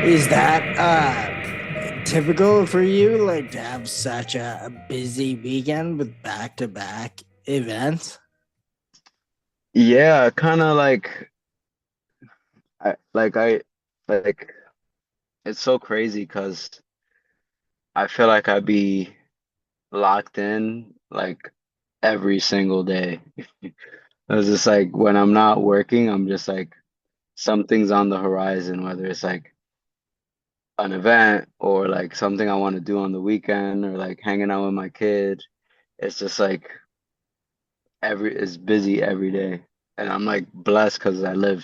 Is that typical for you, like to have such a busy weekend with back to back events? Yeah, kind of I like I like it's so crazy because I feel like I'd be locked in like every single day. It's just like when I'm not working, I'm just like something's on the horizon, whether it's like an event or like something I want to do on the weekend or like hanging out with my kid. It's just like it's busy every day. And I'm like blessed because I live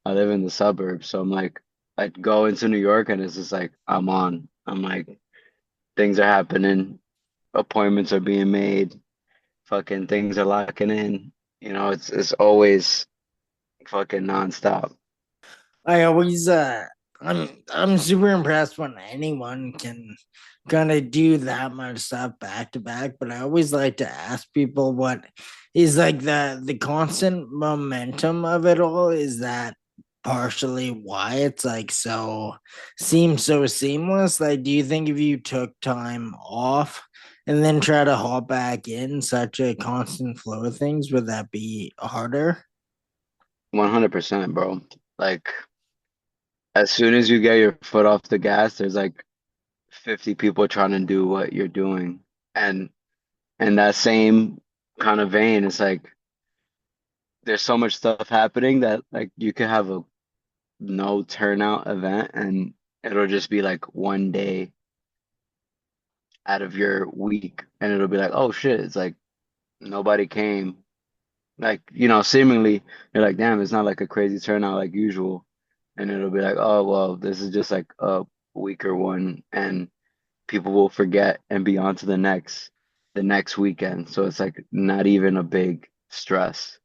in the suburbs, so I'm like, I go into New York and it's just like I'm on. I'm like, things are happening, appointments are being made, fucking things are locking in. It's always fucking nonstop. I always I'm super impressed when anyone can kind of do that much stuff back to back, but I always like to ask people what is like the constant momentum of it all. Is that partially why it's like so seems so seamless? Like, do you think if you took time off and then try to hop back in such a constant flow of things, would that be harder? 100%, bro. Like, as soon as you get your foot off the gas, there's like 50 people trying to do what you're doing. And in that same kind of vein, it's like there's so much stuff happening that like you could have a no turnout event and it'll just be like one day out of your week and it'll be like, oh shit, it's like nobody came. Like, seemingly you're like, damn, it's not like a crazy turnout like usual. And it'll be like, oh well, this is just like a weaker one and people will forget and be on to the next weekend. So it's like not even a big stress,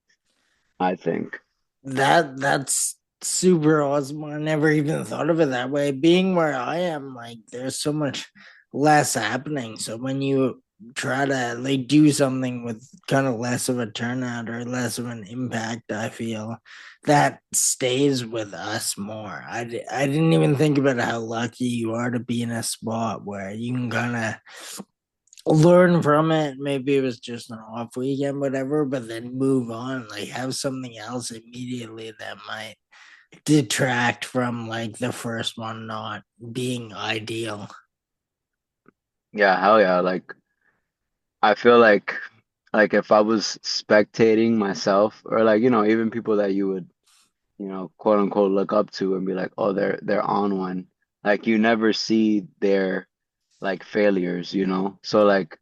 I think. That's super awesome. I never even thought of it that way. Being where I am, like there's so much less happening. So when you try to like do something with kind of less of a turnout or less of an impact, I feel that stays with us more. I didn't even think about how lucky you are to be in a spot where you can kind of learn from it. Maybe it was just an off weekend, whatever, but then move on. Like have something else immediately that might detract from like the first one not being ideal. Yeah, hell yeah. Like I feel like if I was spectating myself or like, even people that you would quote unquote look up to and be like, oh, they're on one. Like you never see their like failures. So like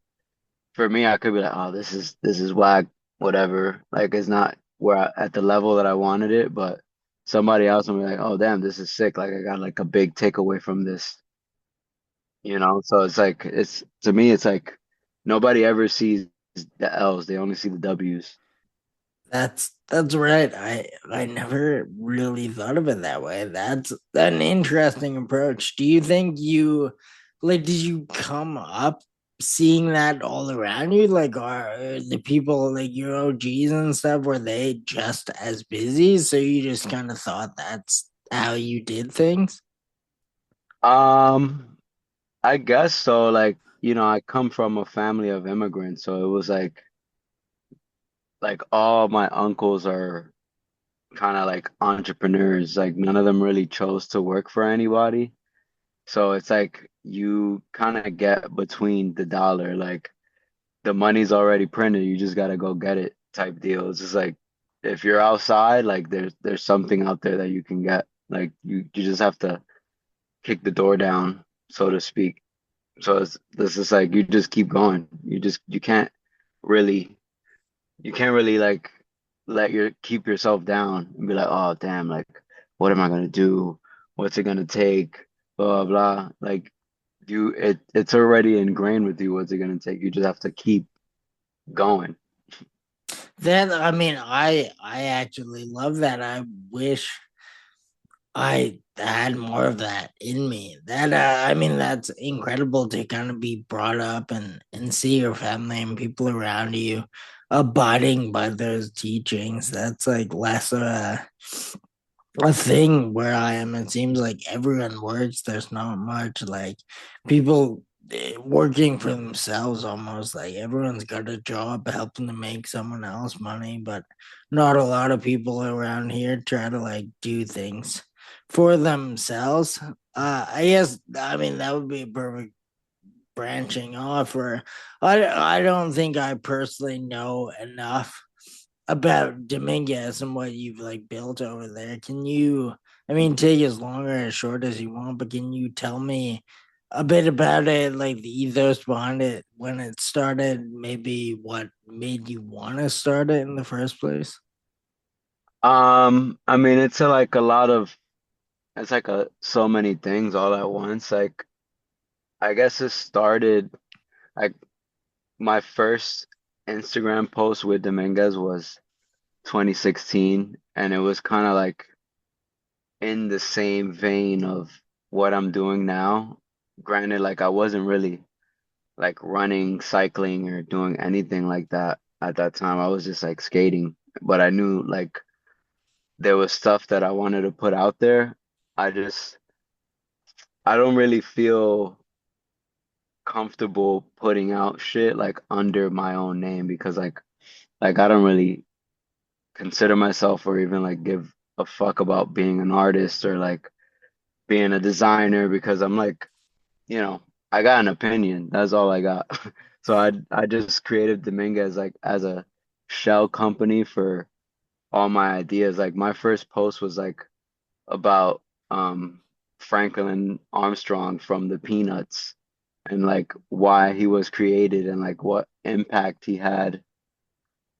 for me, I could be like, oh, this is whack, whatever. Like it's not at the level that I wanted it, but somebody else will be like, oh, damn, this is sick. Like I got like a big takeaway from this. So it's like it's to me, it's like nobody ever sees the L's, they only see the W's. That's right. I never really thought of it that way. That's an interesting approach. Do you think you like did you come up seeing that all around you? Like are the people like your OGs and stuff, were they just as busy? So you just kind of thought that's how you did things? Um, I guess so. Like, I come from a family of immigrants, so it was like all my uncles are kind of like entrepreneurs. Like none of them really chose to work for anybody. So it's like you kind of get between the dollar. Like the money's already printed, you just gotta go get it type deal. It's just like if you're outside, like there's something out there that you can get. Like you just have to kick the door down, so to speak. So this is like you just keep going. Really you can't really like keep yourself down and be like, oh damn, like what am I gonna do? What's it gonna take? Blah blah blah. Like it's already ingrained with you what's it gonna take. You just have to keep going. That I mean, I actually love that. I wish I had more of that in me. That I mean, that's incredible to kind of be brought up and see your family and people around you abiding by those teachings. That's like less of a thing where I am. It seems like everyone works. There's not much like people working for themselves almost. Like everyone's got a job helping to make someone else money, but not a lot of people around here try to like do things for themselves. I guess I mean that would be a perfect branching off. Or I don't think I personally know enough about Dominguez and what you've like built over there. Can you, I mean, take as long or as short as you want, but can you tell me a bit about it, like the ethos behind it when it started, maybe what made you want to start it in the first place? I mean, it's like a lot of, it's like so many things all at once. Like, I guess it started like my first Instagram post with Dominguez was 2016, and it was kind of like in the same vein of what I'm doing now. Granted, like I wasn't really like running, cycling, or doing anything like that at that time. I was just like skating, but I knew like there was stuff that I wanted to put out there. I just I don't really feel comfortable putting out shit like under my own name because like I don't really consider myself or even like give a fuck about being an artist or like being a designer because I'm like, you know, I got an opinion. That's all I got. So I just created Dominguez like as a shell company for all my ideas. Like my first post was like about Franklin Armstrong from the Peanuts and like why he was created and like what impact he had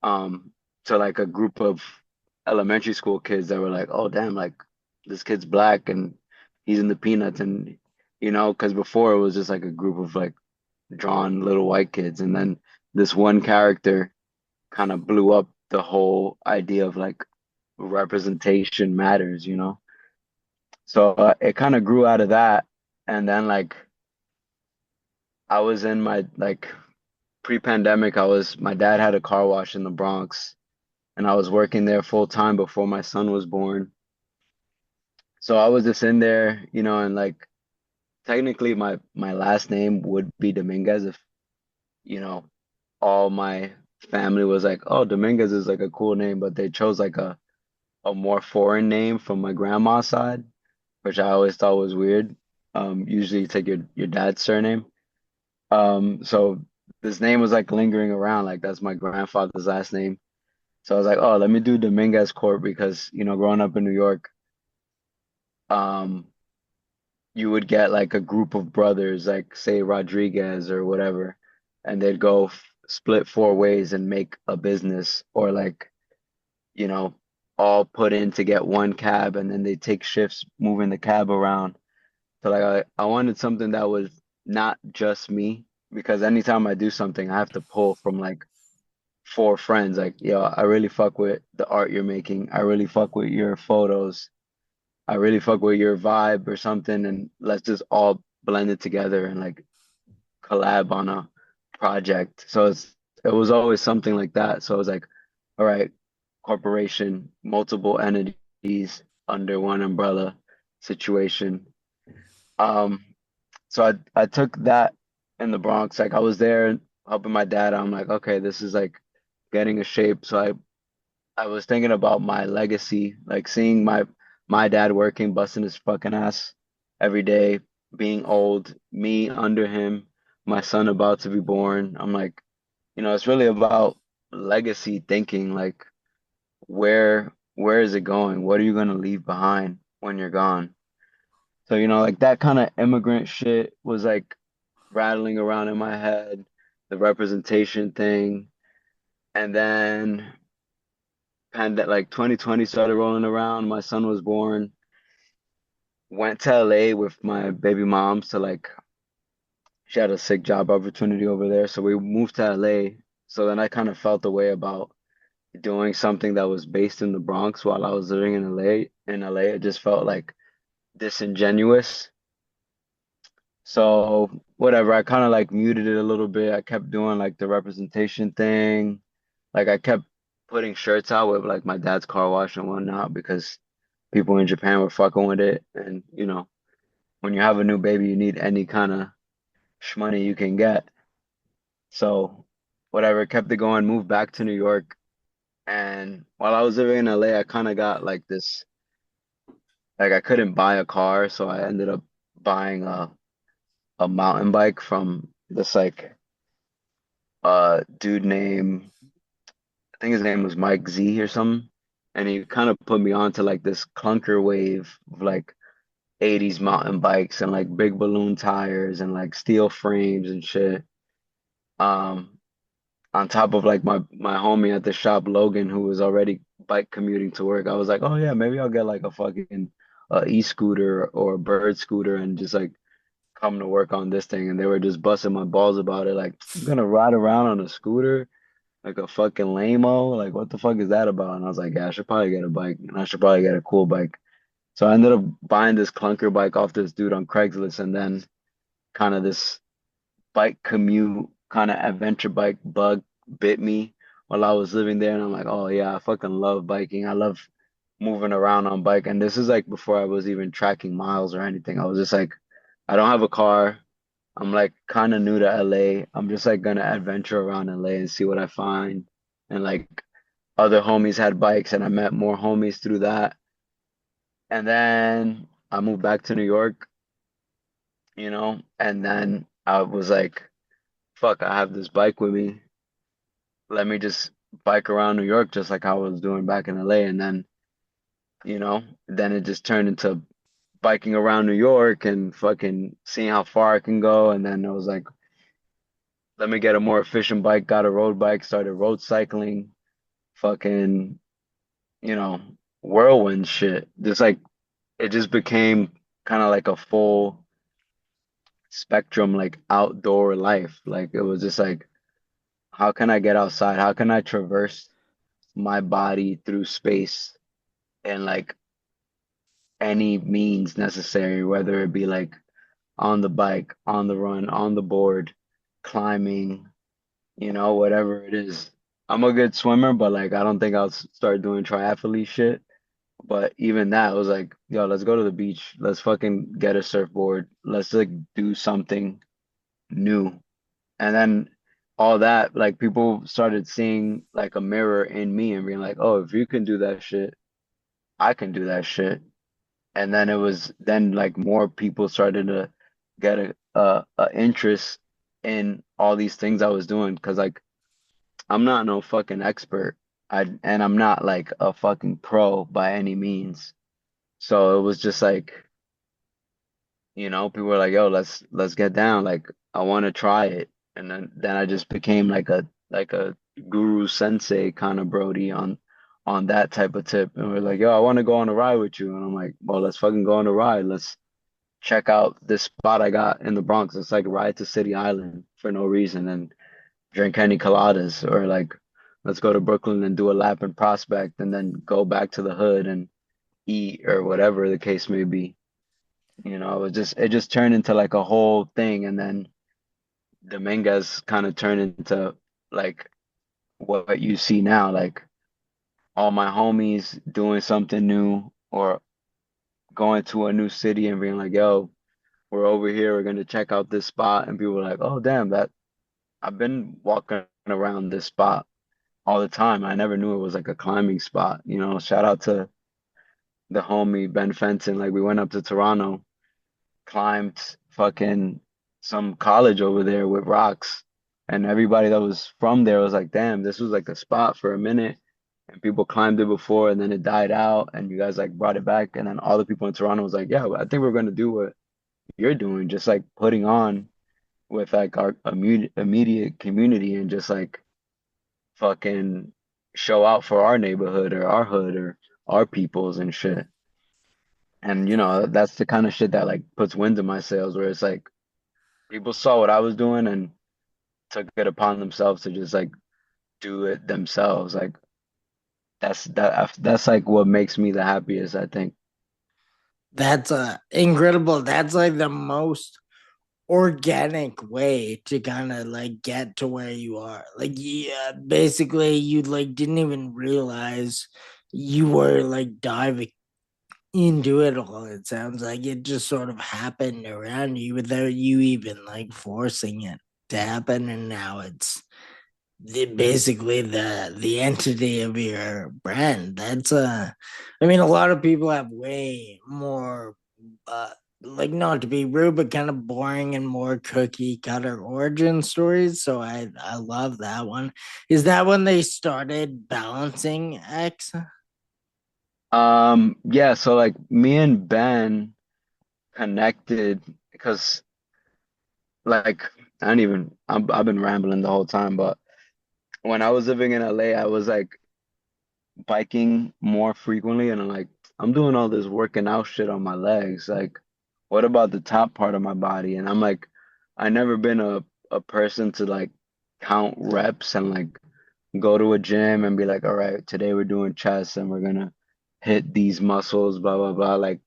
um to like a group of elementary school kids that were like, oh damn, like this kid's black and he's in the Peanuts and because before it was just like a group of like drawn little white kids and then this one character kind of blew up the whole idea of like representation matters. So it kind of grew out of that. And then like I was in my like pre-pandemic, my dad had a car wash in the Bronx and I was working there full time before my son was born. So I was just in there, and like technically my last name would be Dominguez if, you know, all my family was like, "Oh, Dominguez is like a cool name," but they chose like a more foreign name from my grandma's side, which I always thought was weird. Usually you take your dad's surname. So this name was like lingering around, like that's my grandfather's last name. So I was like, oh, let me do Dominguez Corp because, growing up in New York, um, you would get like a group of brothers, like say Rodriguez or whatever, and they'd go split four ways and make a business or like, you know, all put in to get one cab and then they take shifts moving the cab around. So like I wanted something that was not just me because anytime I do something, I have to pull from like four friends. Like, yo, I really fuck with the art you're making. I really fuck with your photos. I really fuck with your vibe or something, and let's just all blend it together and like collab on a project. So it was always something like that. So I was like, all right, corporation, multiple entities under one umbrella situation. Um, so I took that in the Bronx. Like I was there helping my dad. I'm like, okay, this is like getting a shape. So I was thinking about my legacy, like seeing my dad working, busting his fucking ass every day, being old, me under him, my son about to be born. I'm like, it's really about legacy thinking, like where is it going? What are you gonna leave behind when you're gone? So, like that kind of immigrant shit was like rattling around in my head, the representation thing, and then like 2020 started rolling around. My son was born. Went to LA with my baby mom to like she had a sick job opportunity over there. So we moved to LA. So then I kind of felt the way about doing something that was based in the Bronx while I was living in LA. In LA, it just felt like disingenuous. So whatever, I kind of like muted it a little bit. I kept doing like the representation thing. Like I kept putting shirts out with like my dad's car wash and whatnot because people in Japan were fucking with it. And, you know, when you have a new baby, you need any kind of shmoney you can get. So, whatever, kept it going, moved back to New York. And while I was living in LA, I kind of got like this, like I couldn't buy a car. So I ended up buying a mountain bike from this like dude named, I think his name was Mike Z or something. And he kind of put me onto like this clunker wave of like 80s mountain bikes and like big balloon tires and like steel frames and shit. Um, on top of like my homie at the shop, Logan, who was already bike commuting to work. I was like, oh yeah, maybe I'll get like a fucking e-scooter or a bird scooter and just like come to work on this thing. And they were just busting my balls about it. Like, I'm gonna ride around on a scooter like a fucking lame-o. Like, what the fuck is that about? And I was like, yeah, I should probably get a bike and I should probably get a cool bike. So I ended up buying this clunker bike off this dude on Craigslist, and then kind of this bike commute kind of adventure bike bug bit me while I was living there. And I'm like, oh yeah, I fucking love biking. I love moving around on bike. And this is like before I was even tracking miles or anything. I was just like, I don't have a car. I'm like kind of new to LA. I'm just like gonna adventure around LA and see what I find. And like other homies had bikes and I met more homies through that. And then I moved back to New York, and then I was like, fuck, I have this bike with me. Let me just bike around New York just like I was doing back in LA. And then, then it just turned into biking around New York and fucking seeing how far I can go. And then I was like, let me get a more efficient bike, got a road bike, started road cycling, fucking, you know, whirlwind shit. Just like it just became kind of like a full spectrum, like outdoor life. Like it was just like, how can I get outside? How can I traverse my body through space and like any means necessary, whether it be like on the bike, on the run, on the board, climbing, whatever it is. I'm a good swimmer, but like I don't think I'll start doing triathlete shit. But even that was like, yo, let's go to the beach. Let's fucking get a surfboard. Let's like do something new. And then all that, like people started seeing like a mirror in me and being like, oh, if you can do that shit, I can do that shit. And then it was then like more people started to get a interest in all these things I was doing because like I'm not no fucking expert. And I'm not like a fucking pro by any means. So it was just like, people were like, "Yo, let's get down. Like, I want to try it." And then I just became like a guru sensei kind of Brody on that type of tip. And we're like, "Yo, I want to go on a ride with you." And I'm like, "Well, let's fucking go on a ride. Let's check out this spot I got in the Bronx. It's like ride to City Island for no reason and drink any coladas or like let's go to Brooklyn and do a lap in Prospect and then go back to the hood and eat or whatever the case may be." It just turned into like a whole thing, and then Dominguez kind of turned into like what you see now, like all my homies doing something new or going to a new city and being like, "Yo, we're over here, we're gonna check out this spot," and people were like, "Oh, damn, that I've been walking around this spot all the time. I never knew it was like a climbing spot." Shout out to the homie Ben Fenton. Like we went up to Toronto, climbed fucking some college over there with rocks. And everybody that was from there was like, damn, this was like a spot for a minute. And people climbed it before and then it died out and you guys like brought it back. And then all the people in Toronto was like, yeah, I think we're gonna do what you're doing, just like putting on with like our immediate community and just like fucking show out for our neighborhood or our hood or our peoples and shit. And that's the kind of shit that like puts wind in my sails where it's like people saw what I was doing and took it upon themselves to just like do it themselves. Like that's like what makes me the happiest, I think. That's incredible. That's like the most organic way to kind of like get to where you are. Like, yeah, basically, you like didn't even realize you were like diving into it all. It sounds like it just sort of happened around you without you even like forcing it to happen, and now it's basically the entity of your brand. That's I mean, a lot of people have way more uh like, not to be rude, but kind of boring and more cookie cutter origin stories. So I love that one. Is that when they started balancing X? Yeah, so like me and Ben connected because like I don't even I've been rambling the whole time, but when I was living in LA, I was like biking more frequently and I'm like I'm doing all this working out shit on my legs. Like, what about the top part of my body? And I'm like, I never been a person to like count reps and like go to a gym and be like, all right, today we're doing chest and we're gonna hit these muscles, blah blah blah. Like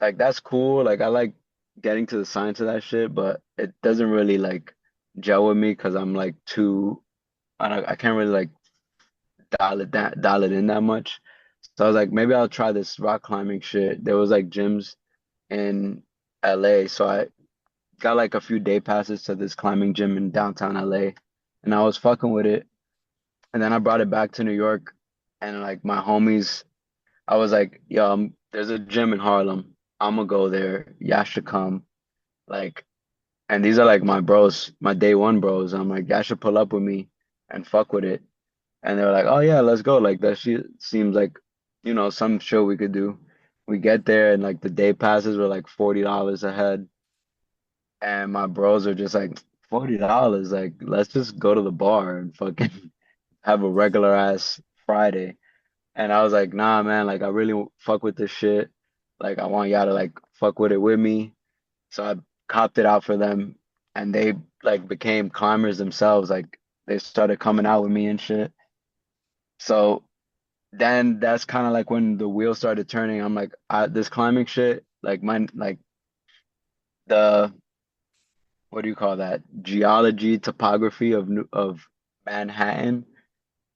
that's cool. Like I like getting to the science of that shit, but it doesn't really like gel with me because I'm like too I can't really like dial it in that much. So I was like, maybe I'll try this rock climbing shit. There was like gyms in LA, so I got like a few day passes to this climbing gym in downtown LA, and I was fucking with it. And then I brought it back to New York, and like my homies, I was like, yo, there's a gym in Harlem. I'm gonna go there. Y'all should come. Like, and these are like my bros, my day one bros. I'm like, y'all should pull up with me and fuck with it. And they were like, oh yeah, let's go. Like that shit seems like, some show we could do. We get there and like the day passes were like $40 a head. And my bros are just like, $40, like let's just go to the bar and fucking have a regular ass Friday. And I was like, nah, man, like I really fuck with this shit. Like I want y'all to like fuck with it with me. So I copped it out for them and they like became climbers themselves. Like they started coming out with me and shit. So then that's kind of like when the wheels started turning. I'm like, this climbing shit, like the what do you call that? Geology, topography of Manhattan.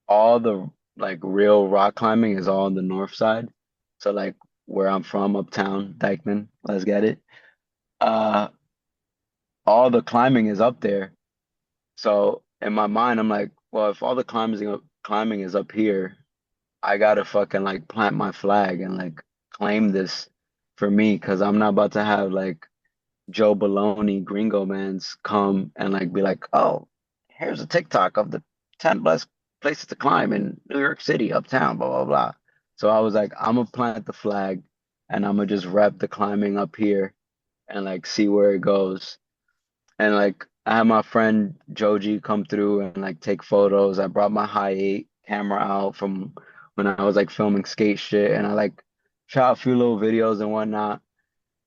All the like real rock climbing is all on the north side. So like where I'm from, uptown, Dykeman, let's get it. Uh, all the climbing is up there. So in my mind, I'm like, well, if all the climbing is up here, I gotta fucking like plant my flag and like claim this for me, because I'm not about to have like Joe Baloney Gringo Mans come and like be like, oh, here's a TikTok of the 10 best places to climb in New York City, uptown, blah blah blah. So I was like, I'm gonna plant the flag and I'm gonna just rep the climbing up here and like see where it goes. And like I had my friend Joji come through and like take photos. I brought my high 8 camera out from when I was like filming skate shit and I like shot a few little videos and whatnot.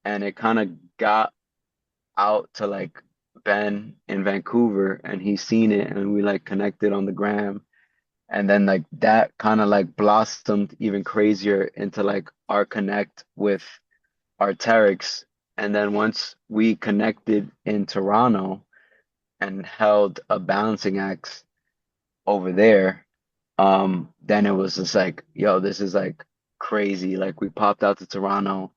And it kind of got out to like Ben in Vancouver and he seen it and we like connected on the gram. And then like that kind of like blossomed even crazier into like our connect with Arc'teryx. And then once we connected in Toronto and held a balancing act over there, then it was just like, yo, this is like crazy. Like we popped out to Toronto,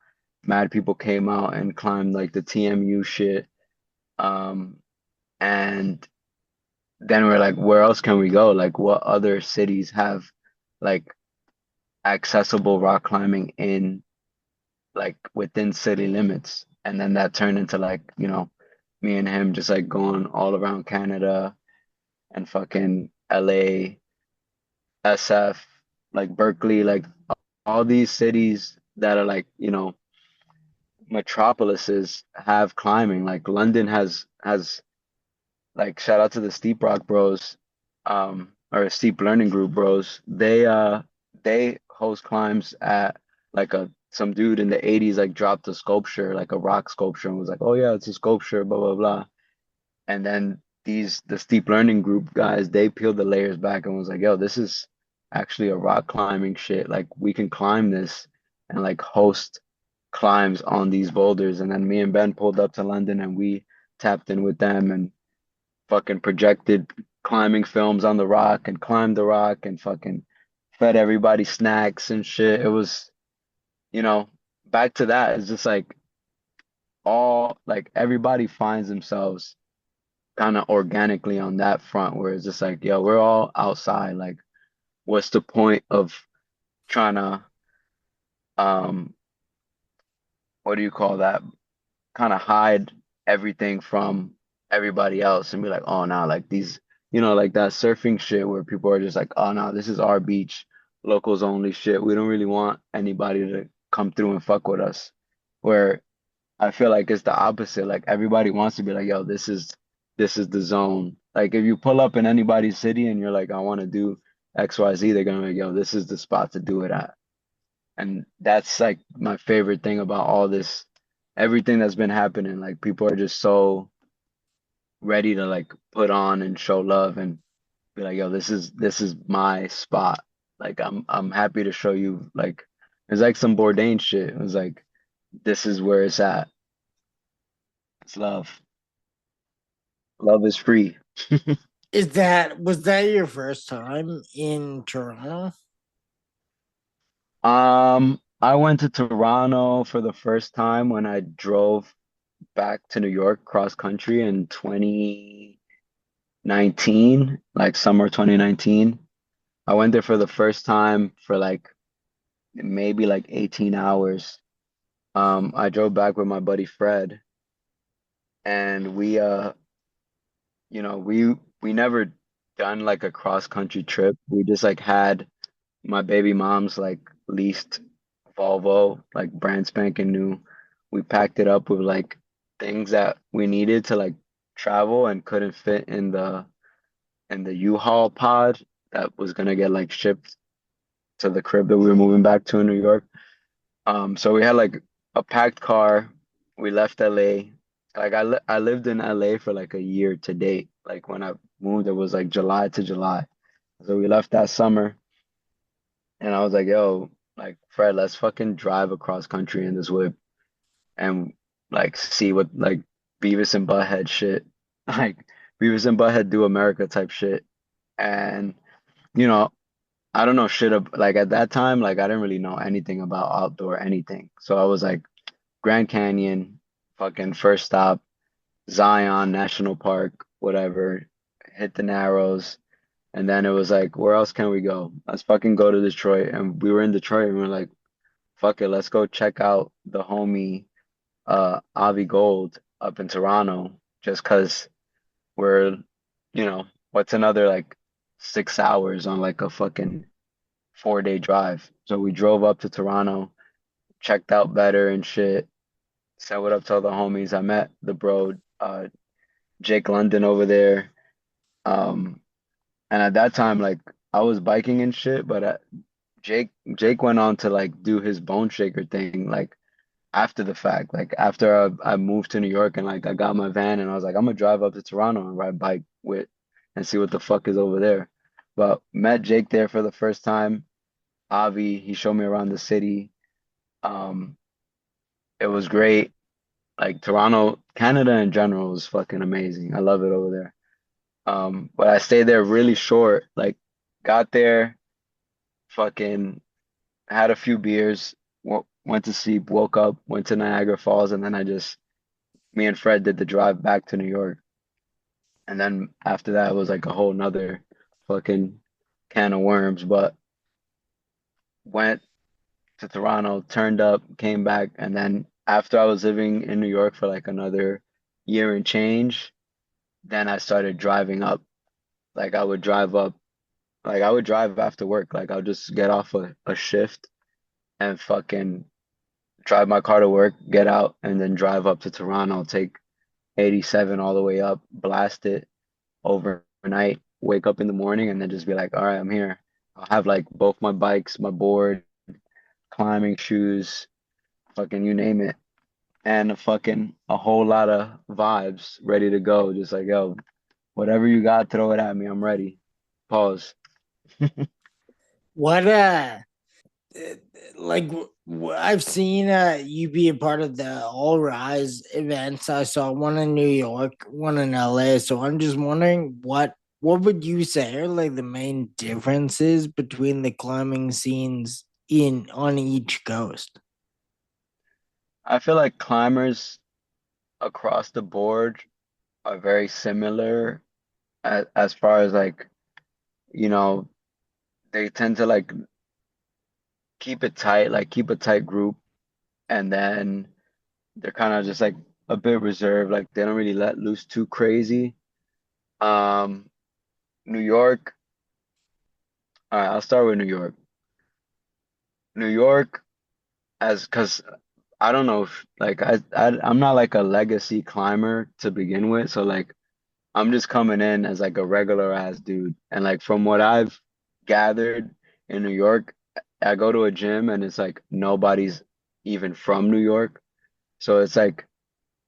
mad people came out and climbed like the TMU shit. Um, and then we're like, where else can we go? Like what other cities have like accessible rock climbing in like within city limits? And then that turned into like, me and him just like going all around Canada and fucking LA, SF, like Berkeley, like all these cities that are like, metropolises have climbing. Like London has like shout out to the Steep Rock Bros, or Steep Learning Group Bros. They host climbs at like a some dude in the 80s like dropped a sculpture, like a rock sculpture, and was like, oh yeah, it's a sculpture, blah blah blah. And then the Steep Learning Group guys, they peeled the layers back and was like, yo, this is actually a rock climbing shit. Like we can climb this and like host climbs on these boulders. And then me and Ben pulled up to London and we tapped in with them and fucking projected climbing films on the rock and climbed the rock and fucking fed everybody snacks and shit. you know, back to that, it's just like all like everybody finds themselves kind of organically on that front where it's just like, yo, we're all outside. Like, what's the point of trying to um what do you call that? Kind of hide everything from everybody else and be like, oh no, like these, like that surfing shit where people are just like, oh no, this is our beach, locals only shit. We don't really want anybody to come through and fuck with us. Where I feel like it's the opposite. Like everybody wants to be like, yo, this is the zone. Like if you pull up in anybody's city and you're like, I want to do XYZ, they're gonna be like, yo, this is the spot to do it at. And that's like my favorite thing about all this, everything that's been happening. Like people are just so ready to like put on and show love and be like, yo, this is my spot. Like I'm happy to show you like it's like some Bourdain shit. It was like this is where it's at. It's love. Love is free. Was that your first time in Toronto? I went to Toronto for the first time when I drove back to New York cross country in 2019, like summer 2019. I went there for the first time for like maybe like 18 hours. I drove back with my buddy Fred and we never done like a cross country trip. We just like had my baby mom's like leased Volvo, like brand spanking new. We packed it up with like things that we needed to like travel and couldn't fit in the U-Haul pod that was gonna get like shipped to the crib that we were moving back to in New York. So we had like a packed car. We left LA. Like I lived in LA for like a year to date. Like when I moved, it was like July to July. So we left that summer, and I was like, "Yo, like Fred, let's fucking drive across country in this whip and like see what like Beavis and Butthead shit, like Beavis and Butthead do America type shit." And you know, I don't know shit like at that time, like I didn't really know anything about outdoor anything. So I was like Grand Canyon, fucking first stop, Zion National Park, whatever, hit the Narrows. And then it was like, where else can we go? Let's fucking go to Detroit. And we were in Detroit and we are like, fuck it, let's go check out the homie Avi Gold up in Toronto just because we're, what's another like 6 hours on like a fucking 4-day drive. So we drove up to Toronto, checked out better and shit. Said what up to all the homies. I met the bro, Jake London over there. Um, and at that time, like I was biking and shit, but Jake went on to like do his bone shaker thing, like after the fact, like after I moved to New York and like I got my van and I was like, I'm gonna drive up to Toronto and ride bike with and see what the fuck is over there. But met Jake there for the first time. Avi, he showed me around the city. Um, it was great. Like Toronto, Canada in general was fucking amazing. I love it over there. But I stayed there really short. Like got there, fucking had a few beers, went to sleep, woke up, went to Niagara Falls, and then me and Fred did the drive back to New York. And then after that, it was like a whole nother fucking can of worms. But went to Toronto, turned up, came back, and then after I was living in New York for like another year and change, then I started driving up. Like I would drive up, like I would drive after work. Like I'll just get off a shift and fucking drive my car to work, get out, and then drive up to Toronto, take 87 all the way up, blast it overnight, wake up in the morning, and then just be like, all right, I'm here. I'll have like both my bikes, my board, climbing shoes, fucking you name it, and a whole lot of vibes ready to go. Just like, yo, whatever you got, throw it at me. I'm ready. Pause. What like I've seen you be a part of the All Rise events. I saw one in New York, one in LA. So I'm just wondering what would you say are like the main differences between the climbing scenes in on each coast? I feel like climbers across the board are very similar as far as like, you know, they tend to like keep it tight, like keep a tight group, and then they're kind of just like a bit reserved, like they don't really let loose too crazy. Um, New York, all right, I'll start with New York. New York, as because I don't know if like I'm not like a legacy climber to begin with, so like I'm just coming in as like a regular ass dude. And like from what I've gathered in New York, I go to a gym and it's like nobody's even from New York. So it's like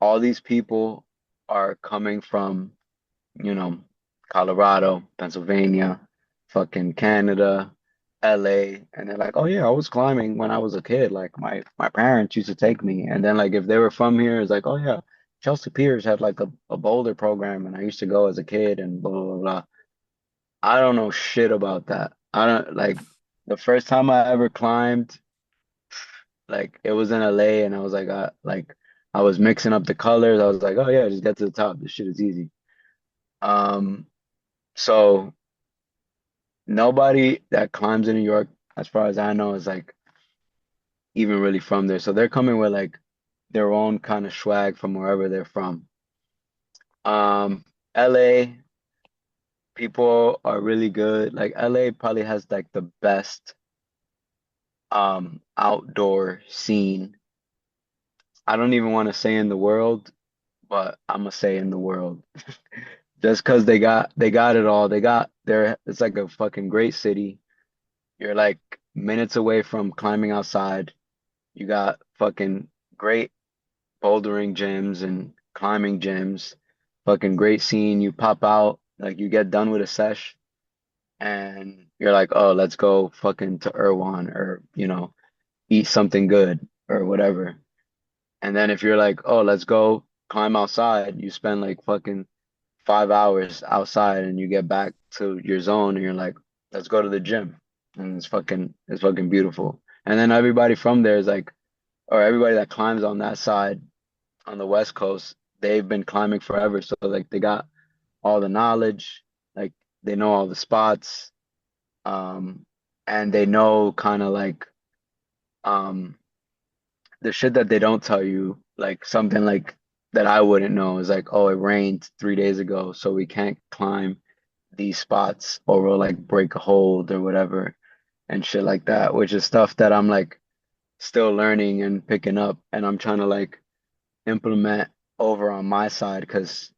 all these people are coming from, you know, Colorado, Pennsylvania, fucking Canada, LA, and they're like, "Oh yeah, I was climbing when I was a kid. Like my parents used to take me." And then like if they were from here, it's like, "Oh yeah, Chelsea Piers had like a boulder program and I used to go as a kid and blah blah blah." I don't know shit about that. I don't like the first time I ever climbed, like it was in LA and I was like I was mixing up the colors. I was like, "Oh yeah, just get to the top. This shit is easy." Um, so nobody that climbs in New York, as far as I know, is like even really from there. So they're coming with like their own kind of swag from wherever they're from. LA, people are really good. Like LA probably has like the best outdoor scene. I don't even want to say in the world, but I'm gonna say in the world. Just because they got it all. They got there. It's like a fucking great city. You're like minutes away from climbing outside. You got fucking great bouldering gyms and climbing gyms. Fucking great scene. You pop out, like you get done with a sesh and you're like, oh, let's go fucking to Irwan or, eat something good or whatever. And then if you're like, oh, let's go climb outside, you spend like fucking 5 hours outside and you get back to your zone and you're like, let's go to the gym. And it's fucking beautiful. And then everybody from there is like, or everybody that climbs on that side on the West Coast, they've been climbing forever. So like they got all the knowledge, like they know all the spots, um, and they know kind of like um the shit that they don't tell you, like something like that I wouldn't know is like, oh, it rained 3 days ago, so we can't climb these spots or we'll like break a hold or whatever and shit like that, which is stuff that I'm like still learning and picking up and I'm trying to like implement over on my side because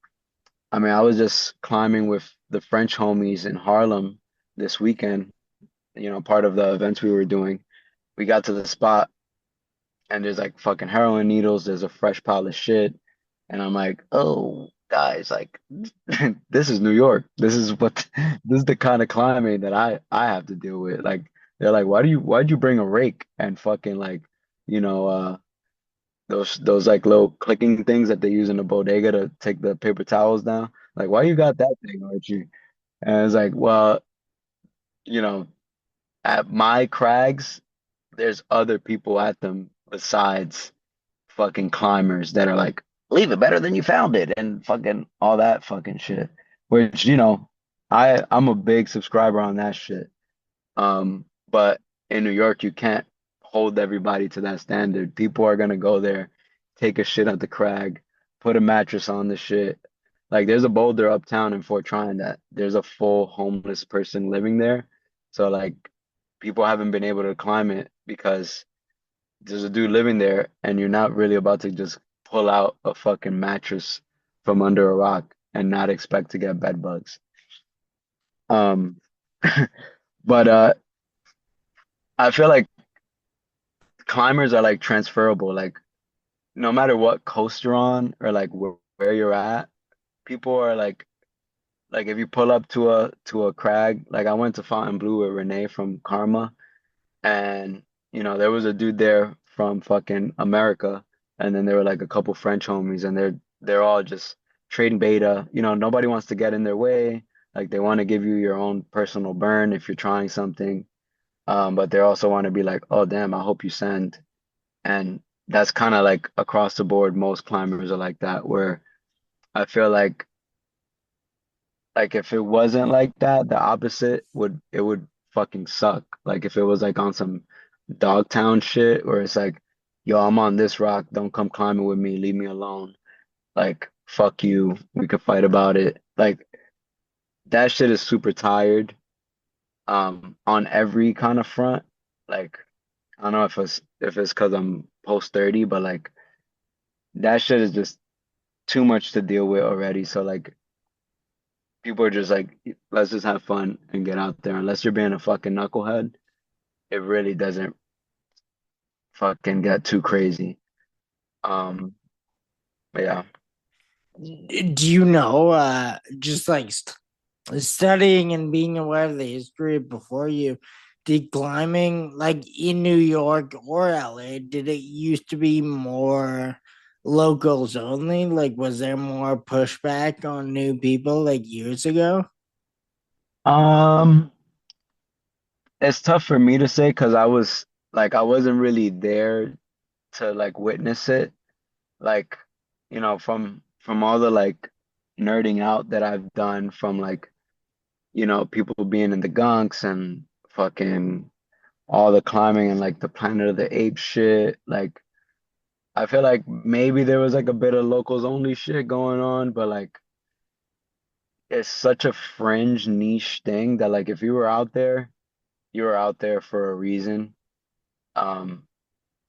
I mean I was just climbing with the French homies in Harlem this weekend, part of the events we were doing. We got to the spot and there's like fucking heroin needles, there's a fresh pile of shit, and I'm like, oh guys, like this is New York. This is the kind of climbing that I have to deal with. Like they're like, why'd you bring a rake and fucking like, you know, those like little clicking things that they use in the bodega to take the paper towels down. Like, why you got that thing, Archie? And it's like, well, you know, at my crags, there's other people at them besides fucking climbers that are like, leave it better than you found it, and fucking all that fucking shit. Which, I'm a big subscriber on that shit. But in New York, you can't hold everybody to that standard. People are gonna go there, take a shit at the crag, put a mattress on the shit. Like there's a boulder uptown in Fort Tryon that there's a full homeless person living there. So like people haven't been able to climb it because there's a dude living there and you're not really about to just pull out a fucking mattress from under a rock and not expect to get bed bugs. Um, but I feel like climbers are like transferable. Like no matter what coast you're on or like where you're at, people are like if you pull up to a crag, like I went to Fontainebleau with Renee from Karma, and there was a dude there from fucking America, and then there were like a couple French homies, and they're all just trading beta. Nobody wants to get in their way. Like they want to give you your own personal burn if you're trying something, but they also want to be like, oh damn, I hope you send. And that's kind of like across the board. Most climbers are like that, where I feel like if it wasn't like that, the opposite would fucking suck. Like if it was like on some Dogtown shit where it's like, yo, I'm on this rock, don't come climbing with me, leave me alone. Like, fuck you, we could fight about it. Like that shit is super tired, on every kind of front. Like, I don't know if it's because I'm post 30, but like that shit is just too much to deal with already. So like people are just like, let's just have fun and get out there. Unless you're being a fucking knucklehead, it really doesn't fucking get too crazy. Um, but yeah. Do you know, just like studying and being aware of the history before you, did climbing like in New York or LA, did it used to be more locals only? Like, was there more pushback on new people like years ago? Um, it's tough for me to say because I wasn't really there to like witness it. Like, from all the like nerding out that I've done from like, people being in the gunks and fucking all the climbing and like the Planet of the Apes shit. Like, I feel like maybe there was like a bit of locals only shit going on, but like it's such a fringe niche thing that like if you were out there, you were out there for a reason. Um,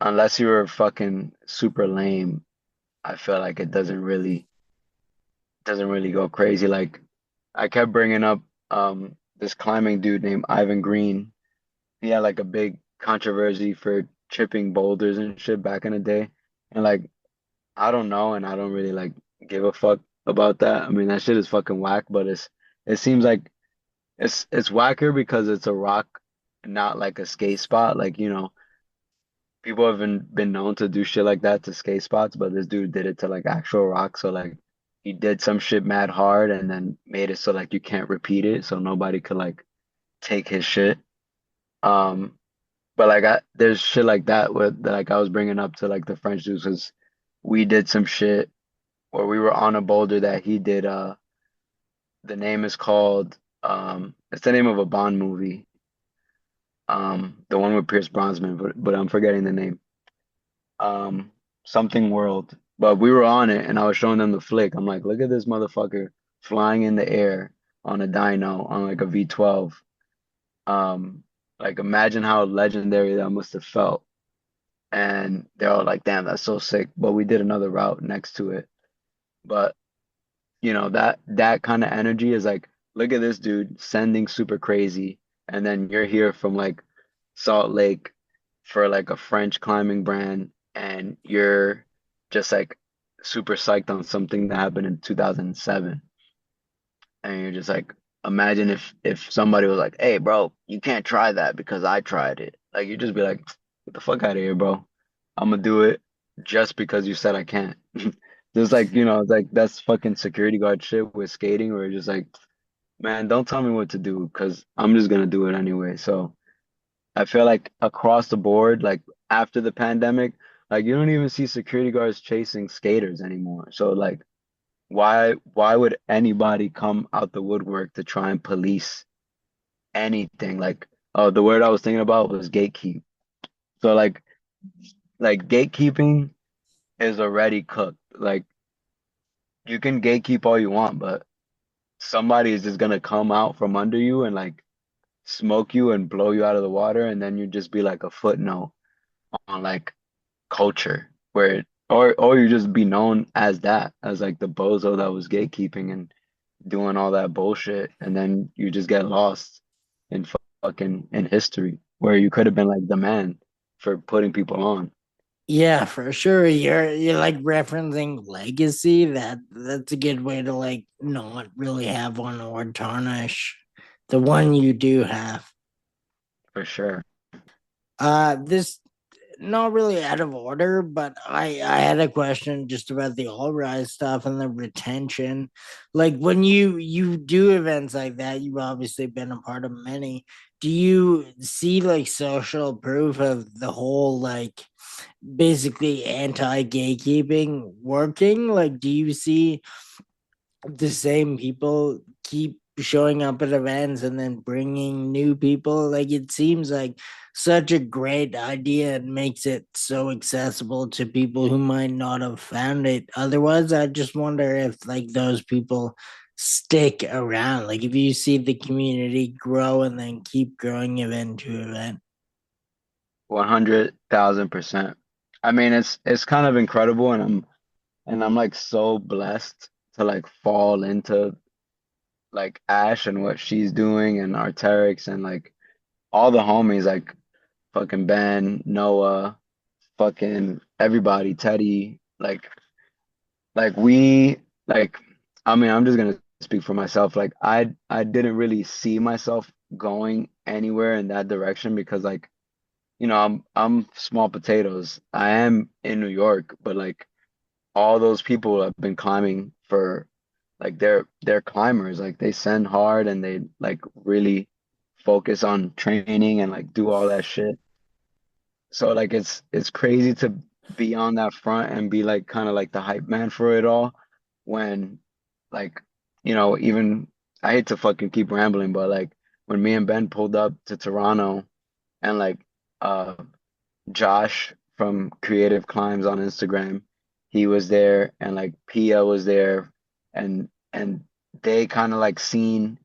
Unless you were fucking super lame, I feel like it doesn't really go crazy. Like I kept bringing up this climbing dude named Ivan Green. He had like a big controversy for chipping boulders and shit back in the day. And like I don't know, and I don't really like give a fuck about that. I mean, that shit is fucking whack, but it seems like it's whacker because it's a rock, not like a skate spot. Like, people have been known to do shit like that to skate spots, but this dude did it to like actual rock. So like he did some shit mad hard and then made it so like you can't repeat it, so nobody could like take his shit. Um, but like there's shit like that with that like I was bringing up to like the French dudes because we did some shit where we were on a boulder that he did. The name is called it's the name of a Bond movie. The one with Pierce Brosnan, but I'm forgetting the name. Um, Something World. But we were on it and I was showing them the flick. I'm like, look at this motherfucker flying in the air on a dyno on like a V12. Um, like imagine how legendary that must have felt. And they're all like, damn, that's so sick. But we did another route next to it. But that kind of energy is like, look at this dude sending super crazy, and then you're here from like Salt Lake for like a French climbing brand, and you're just like super psyched on something that happened in 2007, and you're just like, imagine if somebody was like, hey, bro, you can't try that because I tried it. Like you just be like, get the fuck out of here, bro. I'm gonna do it just because you said I can't. Just like, it's like that's fucking security guard shit with skating where you're just like, man, don't tell me what to do because I'm just gonna do it anyway. So I feel like across the board, like after the pandemic, like you don't even see security guards chasing skaters anymore. So like why would anybody come out the woodwork to try and police anything? Like, oh, the word I was thinking about was gatekeep. So like gatekeeping is already cooked. Like you can gatekeep all you want, but somebody is just gonna come out from under you and like smoke you and blow you out of the water, and then you just be like a footnote on like culture, or you just be known as that, as like the bozo that was gatekeeping and doing all that bullshit, and then you just get lost in fucking in history where you could have been like the man for putting people on. Yeah, for sure. You're like referencing legacy. That's a good way to like not really have one or tarnish the one you do have. For sure. This not really out of order, but I had a question just about the all rise stuff and the retention. Like when you do events like that, you've obviously been a part of many. do you see like social proof of the whole like basically anti gatekeeping working? Like, do you see the same people keep showing up at events and then bringing new people? Like, it seems like such a great idea and makes it so accessible to people who might not have found it otherwise. I just wonder if like those people stick around. Like, if you see the community grow and then keep growing event to event. 100,000%. I mean, it's kind of incredible, and I'm like so blessed to like fall into like Ash and what she's doing and Arterix and like all the homies like fucking Ben, Noah, fucking everybody, Teddy, like we like I mean, I'm just gonna speak for myself. Like I didn't really see myself going anywhere in that direction because like, I'm small potatoes. I am in New York, but like all those people have been climbing for like they're climbers. Like they send hard and they like really focus on training and like do all that shit. So like it's crazy to be on that front and be like kind of like the hype man for it all when like even I hate to fucking keep rambling, but like when me and Ben pulled up to Toronto and like uh Josh from Creative Climbs on Instagram, he was there and like Pia was there and they kind of like seen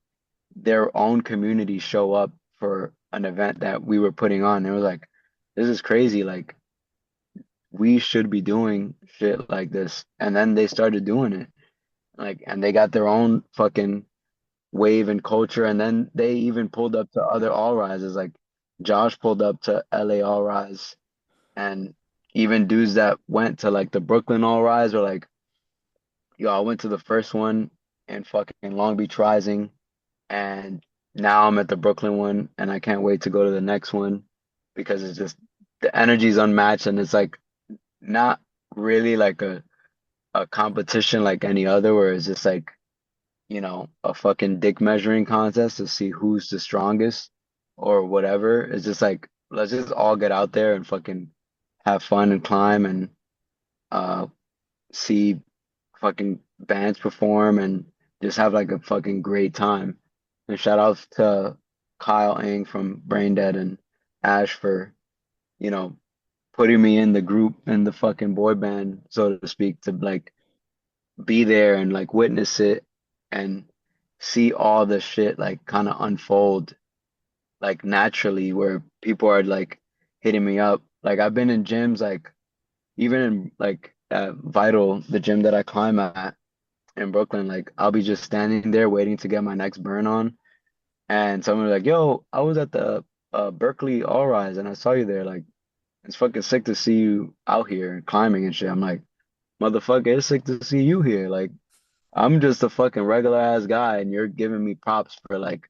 their own community show up for an event that we were putting on. It was like, this is crazy. Like we should be doing shit like this. And then they started doing it. Like, and they got their own fucking wave and culture. And then they even pulled up to other all rises. Like Josh pulled up to LA All Rise, and even dudes that went to like the Brooklyn All Rise were like, yo, I went to the first one in fucking Long Beach Rising, and now I'm at the Brooklyn one, and I can't wait to go to the next one because it's just the energy's unmatched, and it's like not really like a competition like any other, where it's just like, a fucking dick measuring contest to see who's the strongest or whatever. It's just like, let's just all get out there and fucking have fun and climb and uh see fucking bands perform and just have like a fucking great time. And shout out to Kyle Ing from Brain Dead and Ash for, you know, putting me in the group and the fucking boy band, so to speak, to like be there and like witness it and see all the shit like kind of unfold like naturally where people are like hitting me up. Like I've been in gyms like even in like Vital, the gym that I climb at in Brooklyn, like I'll be just standing there waiting to get my next burn on, and someone will be like, "Yo, I was at the Berkeley All Rise and I saw you there. Like, it's fucking sick to see you out here climbing and shit." I'm like, "Motherfucker, it's sick to see you here. Like, I'm just a fucking regular ass guy, and you're giving me props for like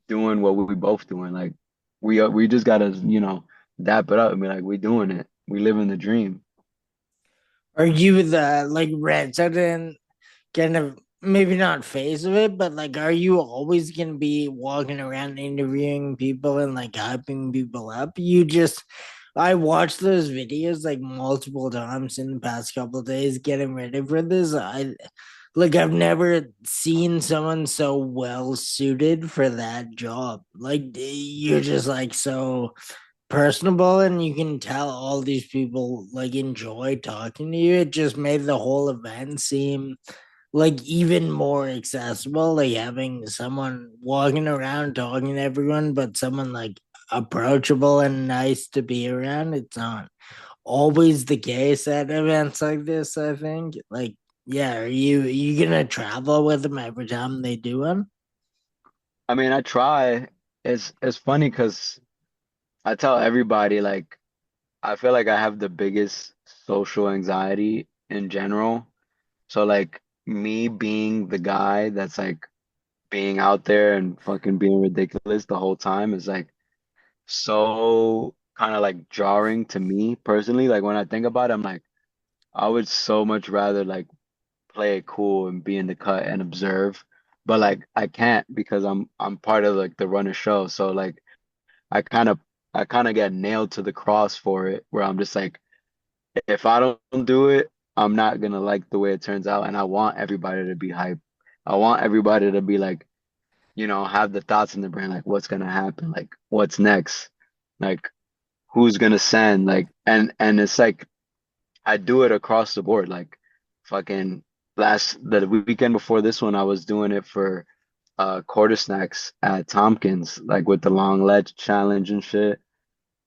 doing what we both doing. Like, we just gotta, dap it up and be like, we doing it. We living the dream." Are you the like resident kind of maybe not phase of it, but like, are you always gonna be walking around interviewing people and like hyping people up? I watched those videos like multiple times in the past couple of days getting ready for this. I've never seen someone so well suited for that job. Like you're just like so personable and you can tell all these people like enjoy talking to you. It just made the whole event seem like even more accessible, like having someone walking around talking to everyone, but someone like approachable and nice to be around. It's not always the case at events like this, I think. Like, yeah, are you gonna travel with them every time they do one? I mean, I try. It's funny because I tell everybody like I feel like I have the biggest social anxiety in general. So like me being the guy that's like being out there and fucking being ridiculous the whole time is like so kind of like jarring to me personally. Like when I think about it, I'm like, I would so much rather like play it cool and be in the cut and observe but like I can't because I'm part of like the runner show. So like I kind of I kind of get nailed to the cross for it, where I'm just like, if I don't do it, I'm not gonna like the way it turns out, and I want everybody to be hyped. I want everybody to be like, have the thoughts in the brain, like what's gonna happen, like what's next, like who's gonna send, like, and it's like I do it across the board, like fucking the weekend before this one, I was doing it for quarter snacks at Tompkins, like with the long ledge challenge and shit.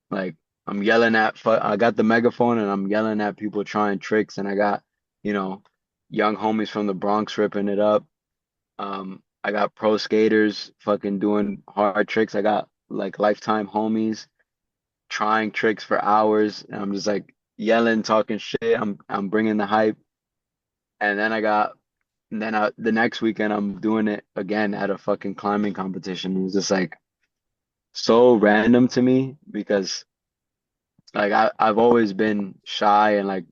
Like I got the megaphone and I'm yelling at people trying tricks, and I got, you know, young homies from the Bronx ripping it up. I got pro skaters fucking doing hard tricks. I got like lifetime homies trying tricks for hours, and I'm just like yelling, talking shit. I'm bringing the hype, and then the next weekend I'm doing it again at a fucking climbing competition. It was just like so random to me because like I've always been shy and like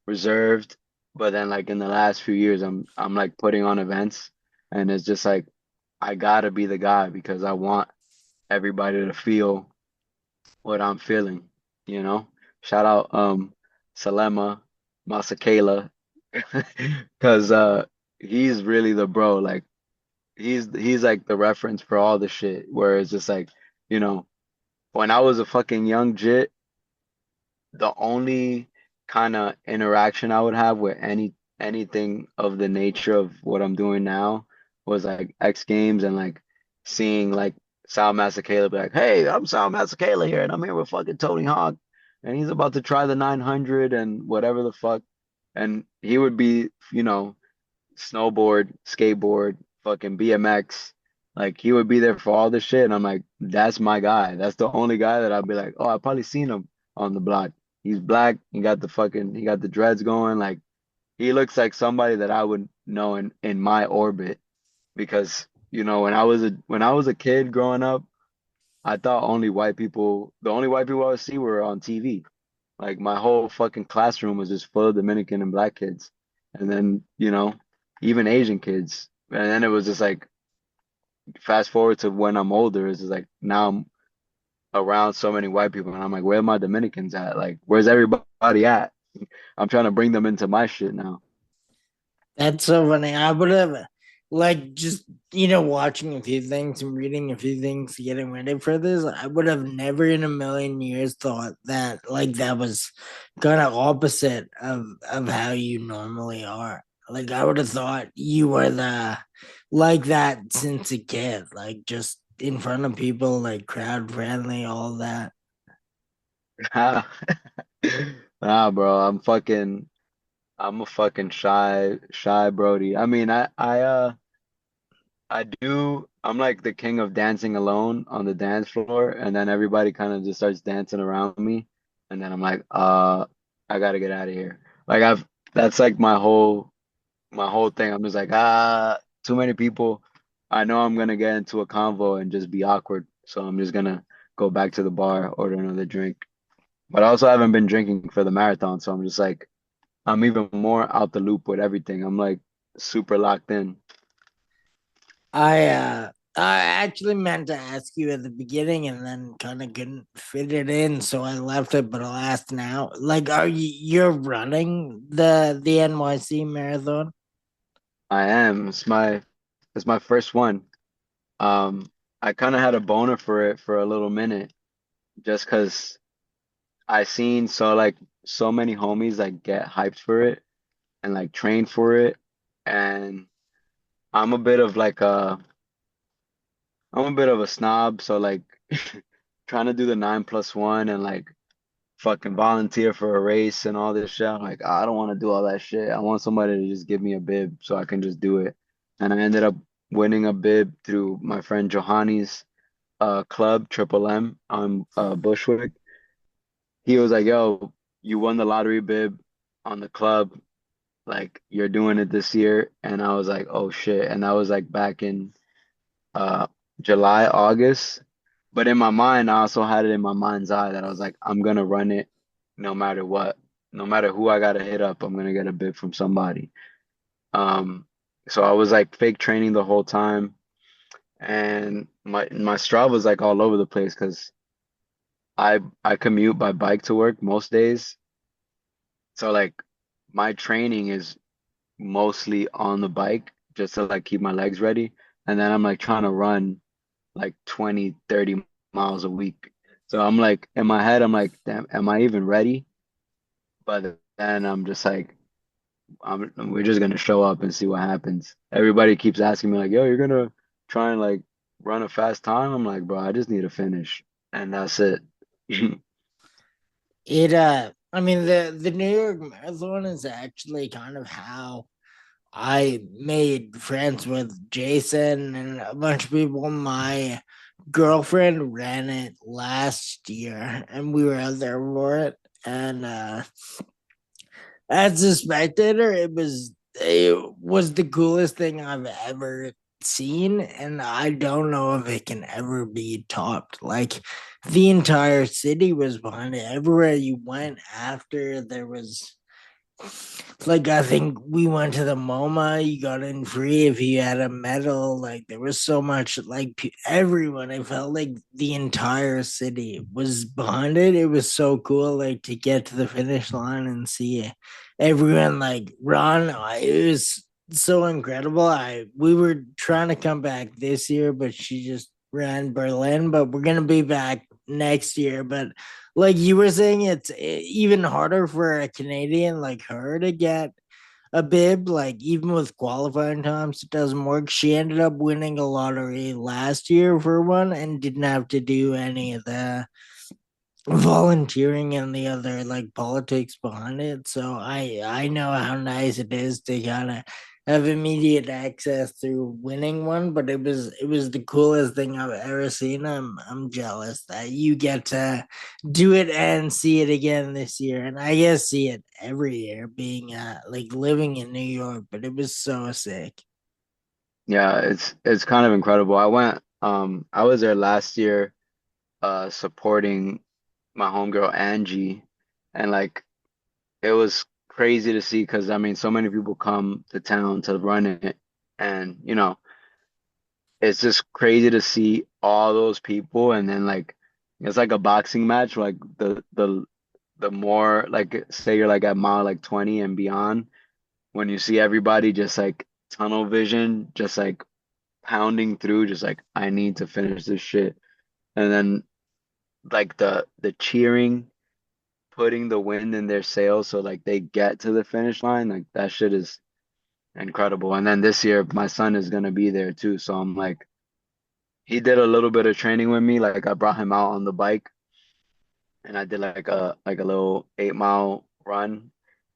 reserved, but then like in the last few years I'm like putting on events, and it's just like I gotta be the guy because I want everybody to feel what I'm feeling, you know? Shout out Selema Masakela because he's really the bro. Like he's like the reference for all the shit where it's just like, you know, when I was a fucking young jit, the only kind of interaction I would have with anything of the nature of what I'm doing now was like X Games and like seeing like Sal Masakela be like, "Hey, I'm Sal Masakela here, and I'm here with fucking Tony Hawk, and he's about to try the 900 and whatever the fuck," and he would be, snowboard, skateboard, fucking BMX. Like he would be there for all this shit, and I'm like, that's my guy. That's the only guy that I'd be like, oh, I've probably seen him on the block. He's black. He got the dreads going. Like he looks like somebody that I would know in my orbit because when I was a kid growing up, I thought the only white people I would see were on TV. Like my whole fucking classroom was just full of Dominican and black kids. And then, even Asian kids. And then it was just like fast forward to when I'm older, it's just like now I'm around so many white people and I'm like, where are my Dominicans at? Like, where's everybody at? I'm trying to bring them into my shit now. That's so funny. I would have like just watching a few things and reading a few things, getting ready for this. I would have never in a million years thought that like that was kind of opposite of how you normally are. Like I would have thought you were the like that since a kid, like just in front of people, like crowd friendly, all that. Nah, bro, I'm a fucking shy Brody. I mean, I'm like the king of dancing alone on the dance floor, and then everybody kind of just starts dancing around me, and then I'm like, I gotta get out of here. Like that's like my whole thing. I'm just like, too many people. I know I'm gonna get into a convo and just be awkward, so I'm just gonna go back to the bar, order another drink. But I also haven't been drinking for the marathon, so I'm just like, I'm even more out the loop with everything. I'm like super locked in. I actually meant to ask you at the beginning and then kind of couldn't fit it in, so I left it, but I'll ask now. Like, you're running the NYC Marathon? I am. It's my first one. Um, I kind of had a boner for it for a little minute, just because I seen so many homies like get hyped for it and like train for it, and I'm a bit of like I'm a bit of a snob, so like trying to do the 9+1 and like fucking volunteer for a race and all this shit. I'm like, I don't want to do all that shit. I want somebody to just give me a bib so I can just do it. And I ended up winning a bib through my friend Johanny's club, Triple M on Bushwick. He was like, yo, you won the lottery bib on the club. Like, you're doing it this year. And I was like, oh shit. And that was like back in uh July, August. But in my mind, I also had it in my mind's eye that I was like, I'm gonna run it no matter what. No matter who I gotta hit up, I'm gonna get a bid from somebody. Um, So I was like fake training the whole time, and my Strava was like all over the place because I commute by bike to work most days. So like my training is mostly on the bike just to like keep my legs ready. And then I'm like trying to run like 20, 30 miles a week. So I'm like in my head, I'm like, damn, am I even ready? But then I'm just like, we're just gonna show up and see what happens. Everybody keeps asking me like, yo, you're gonna try and like run a fast time? I'm like, bro, I just need to finish. And that's it. I mean, the New York Marathon is actually kind of how I made friends with Jason and a bunch of people. My girlfriend ran it last year and we were out there for it. And as a spectator, it was the coolest thing I've ever seen, and I don't know if it can ever be topped. Like the entire city was behind it. Everywhere you went after there was like I think we went to the MoMA. You got in free if you had a medal. Like there was so much. Like everyone, it felt like the entire city was behind it. It was so cool. Like to get to the finish line and see everyone like run. It was so incredible. I We were trying to come back this year, but she just ran Berlin. But we're gonna be back next year. But like you were saying, it's even harder for a Canadian like her to get a bib. Like even with qualifying times, it doesn't work. She ended up winning a lottery last year for one and didn't have to do any of the volunteering and the other like politics behind it. So I know how nice it is to kind of have immediate access through winning one, but it was the coolest thing I've ever seen. I'm jealous that you get to do it and see it again this year, and I guess see it every year being like living in New York. But it was so sick. Yeah, it's kind of incredible. I was there last year supporting my homegirl Angie, and like it was crazy to see because I mean so many people come to town to run it, and it's just crazy to see all those people, and then like it's like a boxing match, like the more like say you're like at mile like 20 and beyond, when you see everybody just like tunnel vision, just like pounding through, just like I need to finish this shit, and then like the cheering, putting the wind in their sails so like they get to the finish line, like that shit is incredible. And then this year my son is gonna be there too, so I'm like he did a little bit of training with me, like I brought him out on the bike and I did like a little 8 mile run,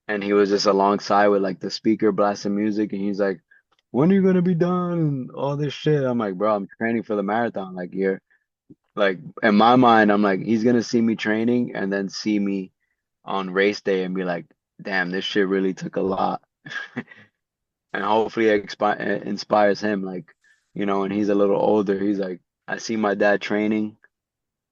and he was just alongside with like the speaker blasting music, and he's like, when are you gonna be done and all this shit? I'm like, bro, I'm training for the marathon. Like you're like in my mind, I'm like, he's gonna see me training and then see me on race day and be like, damn, this shit really took a lot. And hopefully it inspires him. Like, when he's a little older, he's like, I see my dad training,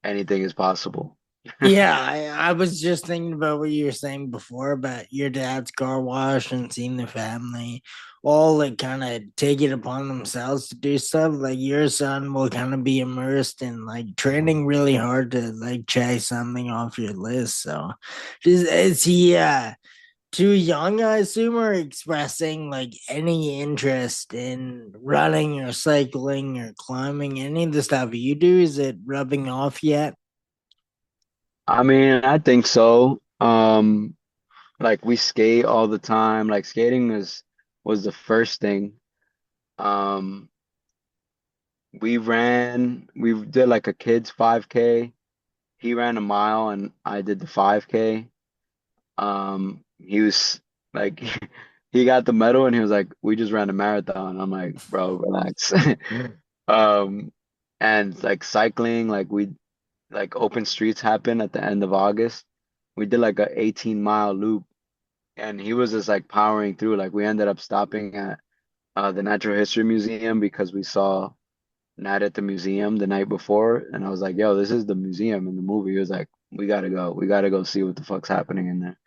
anything is possible. Yeah, I was just thinking about what you were saying before about your dad's car wash and seeing the family all like kind of take it upon themselves to do stuff. Like your son will kind of be immersed in like training really hard to like check something off your list. So is he too young, I assume, or expressing like any interest in running or cycling or climbing? Any of the stuff you do, is it rubbing off yet? I mean, I think so. Like we skate all the time. Like skating was the first thing. Um, we did like a kids 5K. He ran a mile and I did the 5K. He was like he got the medal and he was like, we just ran a marathon. I'm like, bro, relax. Um, and like cycling, like we like open streets happened at the end of August. We did like a 18-mile loop and he was just like powering through. Like we ended up stopping at the Natural History Museum because we saw Night at the Museum the night before, and I was like, yo, this is the museum in the movie. He was like, we gotta go. We gotta go see what the fuck's happening in there.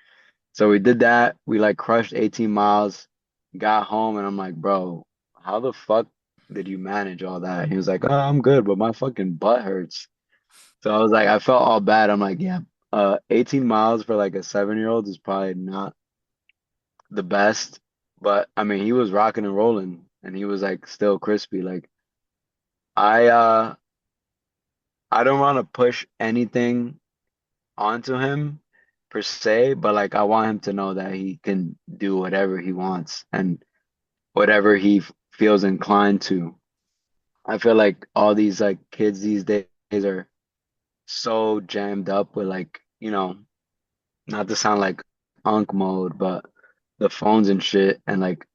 So we did that. We like crushed 18 miles. got home and I'm like, bro, how the fuck did you manage all that? He was like, oh, I'm good, but my fucking butt hurts. So I was like, I felt all bad. I'm like, yeah, 18 miles for like a 7-year-old is probably not the best, but I mean, he was rocking and rolling and he was like still crispy. Like I uh I don't want to push anything onto him per se, but like I want him to know that he can do whatever he wants and whatever he feels inclined to. I feel like all these like kids these days are so jammed up with like, not to sound like unk mode, but the phones and shit and like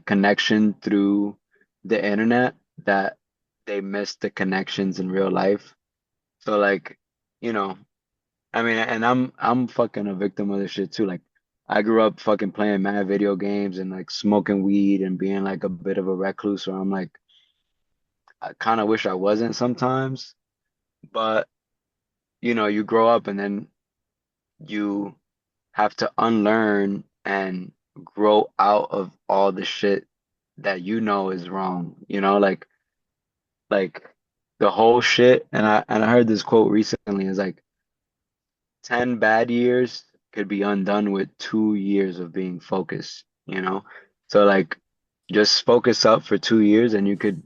connection through the internet that they miss the connections in real life. So like, you know, I mean, and I'm fucking a victim of this shit too. Like I grew up fucking playing mad video games and like smoking weed and being like a bit of a recluse where I'm like I kind of wish I wasn't sometimes, but you grow up and then you have to unlearn and grow out of all the shit that you know is wrong. Like the whole shit. And I heard this quote recently is like 10 bad years could be undone with 2 years of being focused. So like just focus up for 2 years and you could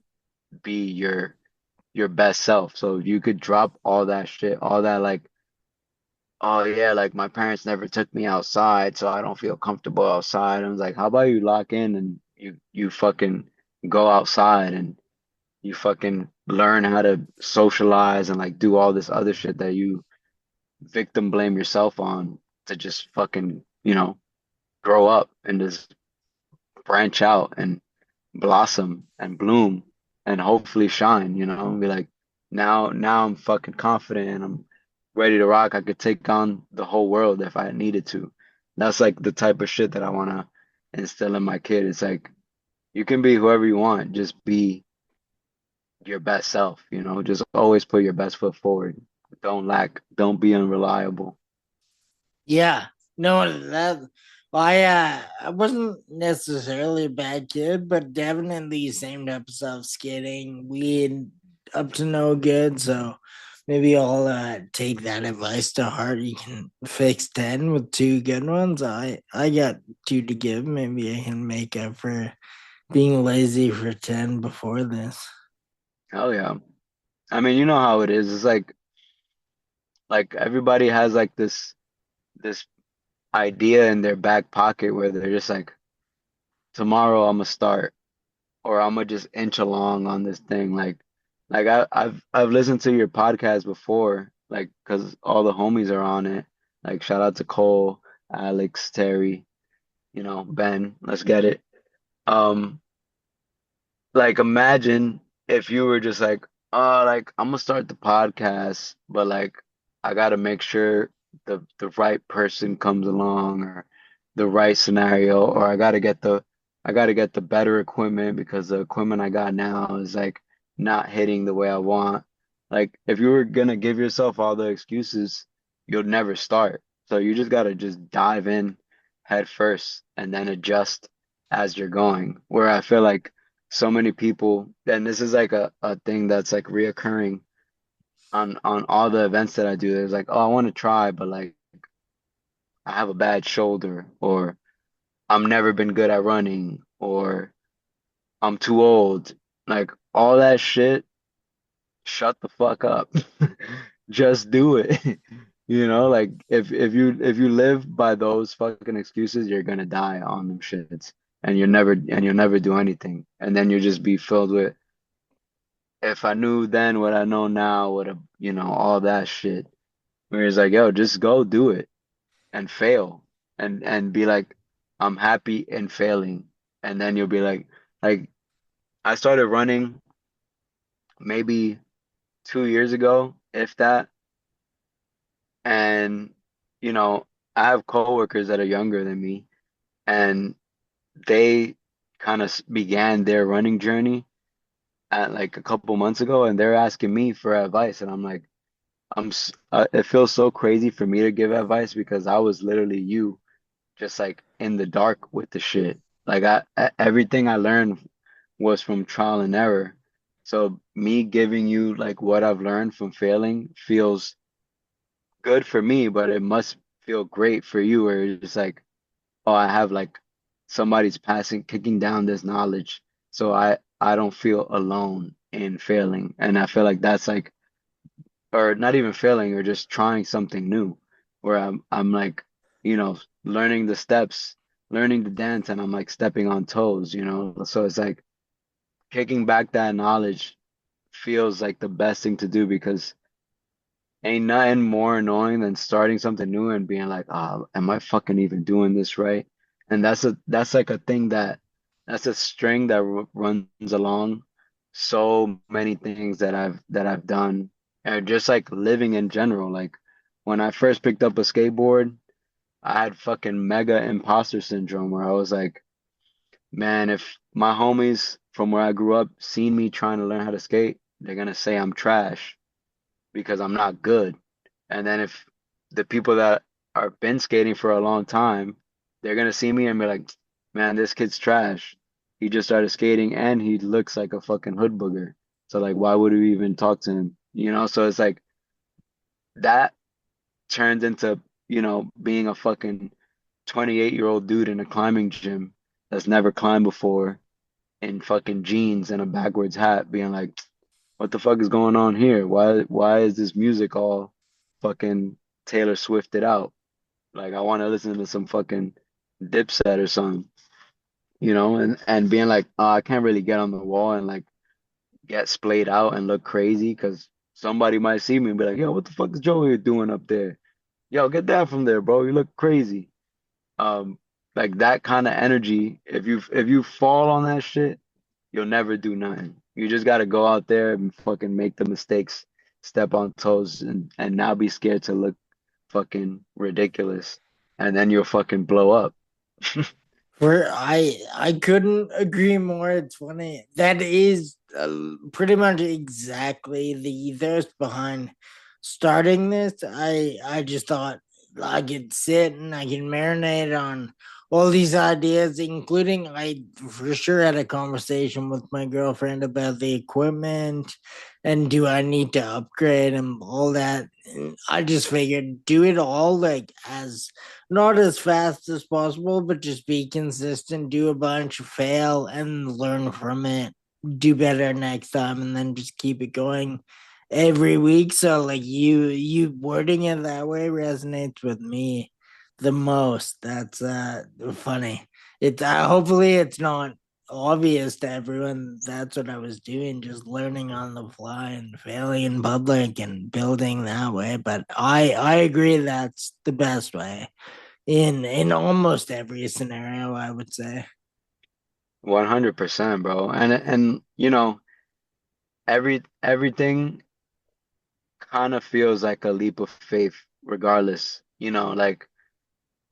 be your best self. So you could drop all that shit, all that like, oh yeah, like my parents never took me outside, so I don't feel comfortable outside. I was like, how about you lock in and you fucking go outside and you fucking learn how to socialize and like do all this other shit that you victim blame yourself on to just fucking, grow up and just branch out and blossom and bloom and hopefully shine, and be like, now I'm fucking confident and I'm ready to rock. I could take on the whole world if I needed to. That's like the type of shit that I want to instill in my kid. It's like you can be whoever you want, just be your best self, just always put your best foot forward. Don't lack, don't be unreliable. Yeah, no, I wasn't necessarily a bad kid, but definitely same types of skating, weed, up to no good. So maybe I'll take that advice to heart. You can fix 10 with two good ones. I got two to give. Maybe I can make up for being lazy for 10 before this. Hell yeah. I mean, you know how it is. It's like everybody has like this idea in their back pocket where they're just like, tomorrow I'm gonna start or I'm gonna just inch along on this thing. Like I've listened to your podcast before, like because all the homies are on it. Like shout out to Cole, Alex, Terry, Ben. Let's get it. Um, like imagine if you were just like I'm gonna start the podcast, but like I gotta make sure the right person comes along or the right scenario, or I gotta get the better equipment because the equipment I got now is like not hitting the way I want. Like if you were gonna give yourself all the excuses, you'll never start. So you just gotta just dive in head first and then adjust as you're going. Where I feel like so many people, and this is like a thing that's like reoccurring on all the events that I do. There's like, oh, I want to try, but like I have a bad shoulder, or I'm never been good at running, or I'm too old. Like all that shit, shut the fuck up. Just do it. Like if you live by those fucking excuses, you're gonna die on them shits. And you'll never do anything. And then you'll just be filled with, if I knew then what I know now, would have, all that shit. Where it's like, yo, just go do it and fail and be like, I'm happy in failing. And then you'll be like I started running maybe 2 years ago, if that. And, you know, I have coworkers that are younger than me, and they kind of began their running journey at like a couple months ago, and they're asking me for advice, and I'm like, it feels so crazy for me to give advice because I was literally you, just like in the dark with the shit. Like everything I learned was from trial and error. So me giving you like what I've learned from failing feels good for me, but it must feel great for you where it's just like, oh, I have like somebody's passing, kicking down this knowledge. So I don't feel alone in failing. And I feel like that's like, or not even failing, or just trying something new, where I'm like, learning the steps, learning the dance, and I'm like stepping on toes, So it's like kicking back that knowledge feels like the best thing to do because ain't nothing more annoying than starting something new and being like, am I fucking even doing this right? And that's like a thing that's a string that r runs along so many things that I've done, and just like living in general. Like when I first picked up a skateboard, I had fucking mega imposter syndrome where I was like, man, if my homies from where I grew up seen me trying to learn how to skate, they're gonna say I'm trash because I'm not good. And then if the people that are been skating for a long time, they're gonna see me and be like, man, this kid's trash. He just started skating and he looks like a fucking hood booger. So like why would we even talk to him? So it's like that turns into, being a fucking 28-year-old dude in a climbing gym that's never climbed before in fucking jeans and a backwards hat being like, what the fuck is going on here? Why is this music all fucking Taylor Swifted out? Like I want to listen to some fucking Dipset or something, and being like, oh, I can't really get on the wall and like get splayed out and look crazy because somebody might see me and be like, yo, what the fuck is Joey doing up there? Yo, get that from there, bro. You look crazy. Um, like that kind of energy, if you fall on that shit, you'll never do nothing. You just gotta go out there and fucking make the mistakes, step on toes, and not be scared to look fucking ridiculous, and then you'll fucking blow up. Where I couldn't agree more. It's funny. That is pretty much exactly the thirst behind starting this. I just thought I could sit and I can marinate on all these ideas, including I for sure had a conversation with my girlfriend about the equipment and do I need to upgrade and all that. And I just figured do it all like as not as fast as possible, but just be consistent, do a bunch, fail, and learn from it. Do better next time, and then just keep it going every week. So, like you wording it that way resonates with me the most. That's funny. It's hopefully it's not obvious to everyone that's what I was doing, just learning on the fly and failing in public and building that way. But I agree that's the best way in almost every scenario, I would say. 100%, bro. And everything kind of feels like a leap of faith, regardless. Like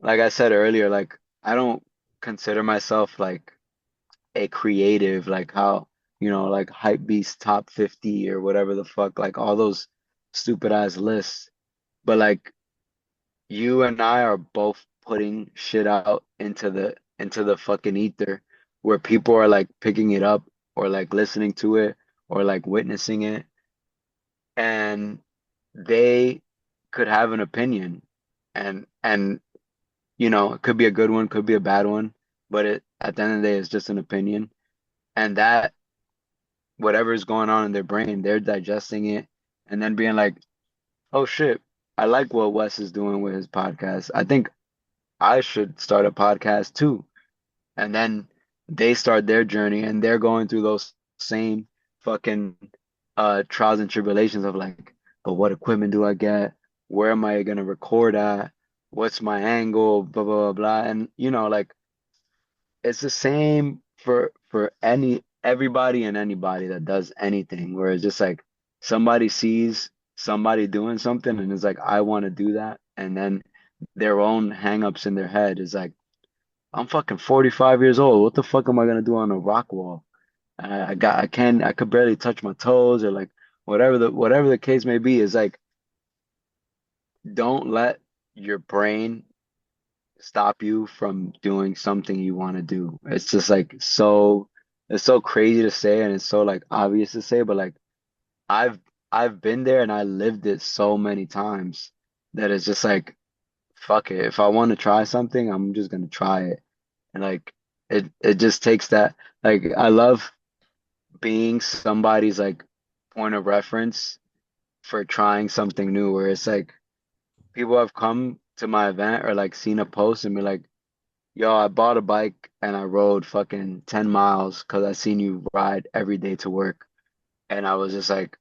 I said earlier, like I don't consider myself like a creative, like how, like hype beast top 50 or whatever the fuck, like all those stupid ass lists. But like you and I are both putting shit out into the fucking ether where people are like picking it up or like listening to it or like witnessing it, and they could have an opinion, and it could be a good one, could be a bad one, but it at the end of the day it's just an opinion. And that whatever is going on in their brain, they're digesting it and then being like, oh shit, I like what Wes is doing with his podcast. I think I should start a podcast too. And then they start their journey and they're going through those same fucking trials and tribulations of like, but what equipment do I get? Where am I gonna record at? What's my angle? Blah blah blah blah. And like it's the same for everybody and anybody that does anything, where it's just like somebody sees somebody doing something and is like, I want to do that, and then their own hangups in their head is like, I'm fucking 45 years old. What the fuck am I gonna do on a rock wall? I could barely touch my toes or like whatever the case may be, is like don't let your brain stop you from doing something you want to do. It's just like so it's so crazy to say and it's so like obvious to say, but like I've I've been there and I lived it so many times that it's just like fuck it. If I want to try something, I'm just gonna try it. And like it just takes that like I love being somebody's like point of reference for trying something new where it's like people have come to my event or like seen a post and be like, yo, I bought a bike and I rode fucking 10 miles because I seen you ride every day to work. And I was just like,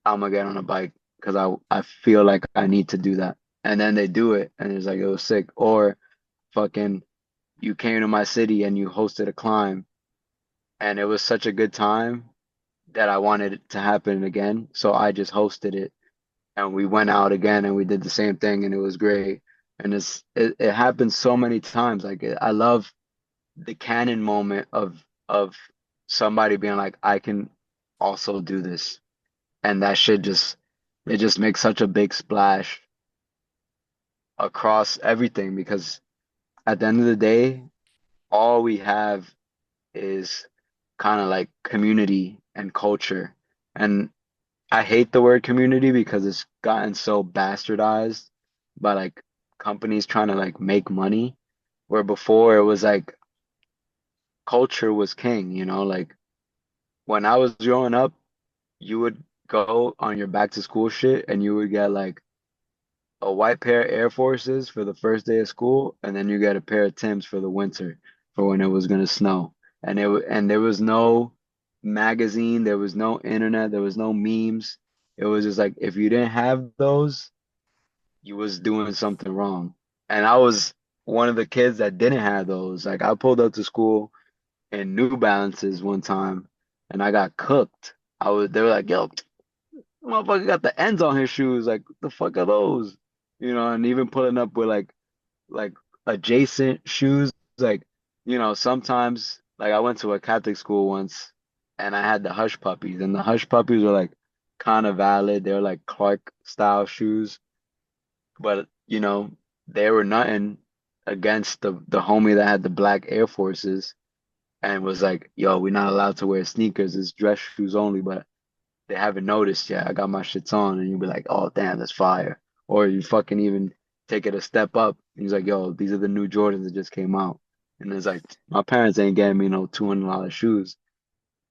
I'm gonna get on a bike because I feel like I need to do that. And then they do it and it's like it was sick. Or fucking you came to my city and you hosted a climb and it was such a good time that I wanted it to happen again. So I just hosted it and we went out again and we did the same thing and it was great. And it happens so many times. Like I love the canon moment of somebody being like, I can also do this. And that shit just it just makes such a big splash across everything because at the end of the day, all we have is kind of like community and culture. And I hate the word community because it's gotten so bastardized by like companies trying to like make money, where before it was like culture was king, you know, like when I was growing up, you would go on your back to school shit and you would get like a white pair of Air Forces for the first day of school, and then you get a pair of Tims for the winter for when it was gonna snow. And there was no magazine, there was no internet, there was no memes. It was just like if you didn't have those, you was doing something wrong. And I was one of the kids that didn't have those. Like I pulled up to school in New Balances one time and I got cooked. They were like, yo, motherfucker got the ends on his shoes. Like, the fuck are those? You know, and even pulling up with like adjacent shoes. Like, you know, sometimes like I went to a Catholic school once and I had the hush puppies, and the hush puppies were like kind of valid. They were like Clark style shoes, but you know, they were nothing against the homie that had the black Air Forces and was like, yo, we're not allowed to wear sneakers, it's dress shoes only, but they haven't noticed yet. I got my shits on, and you'll be like, "Oh, damn, that's fire." Or you fucking even take it a step up. And he's like, "Yo, these are the new Jordans that just came out." And it's like, my parents ain't getting me no $200 shoes.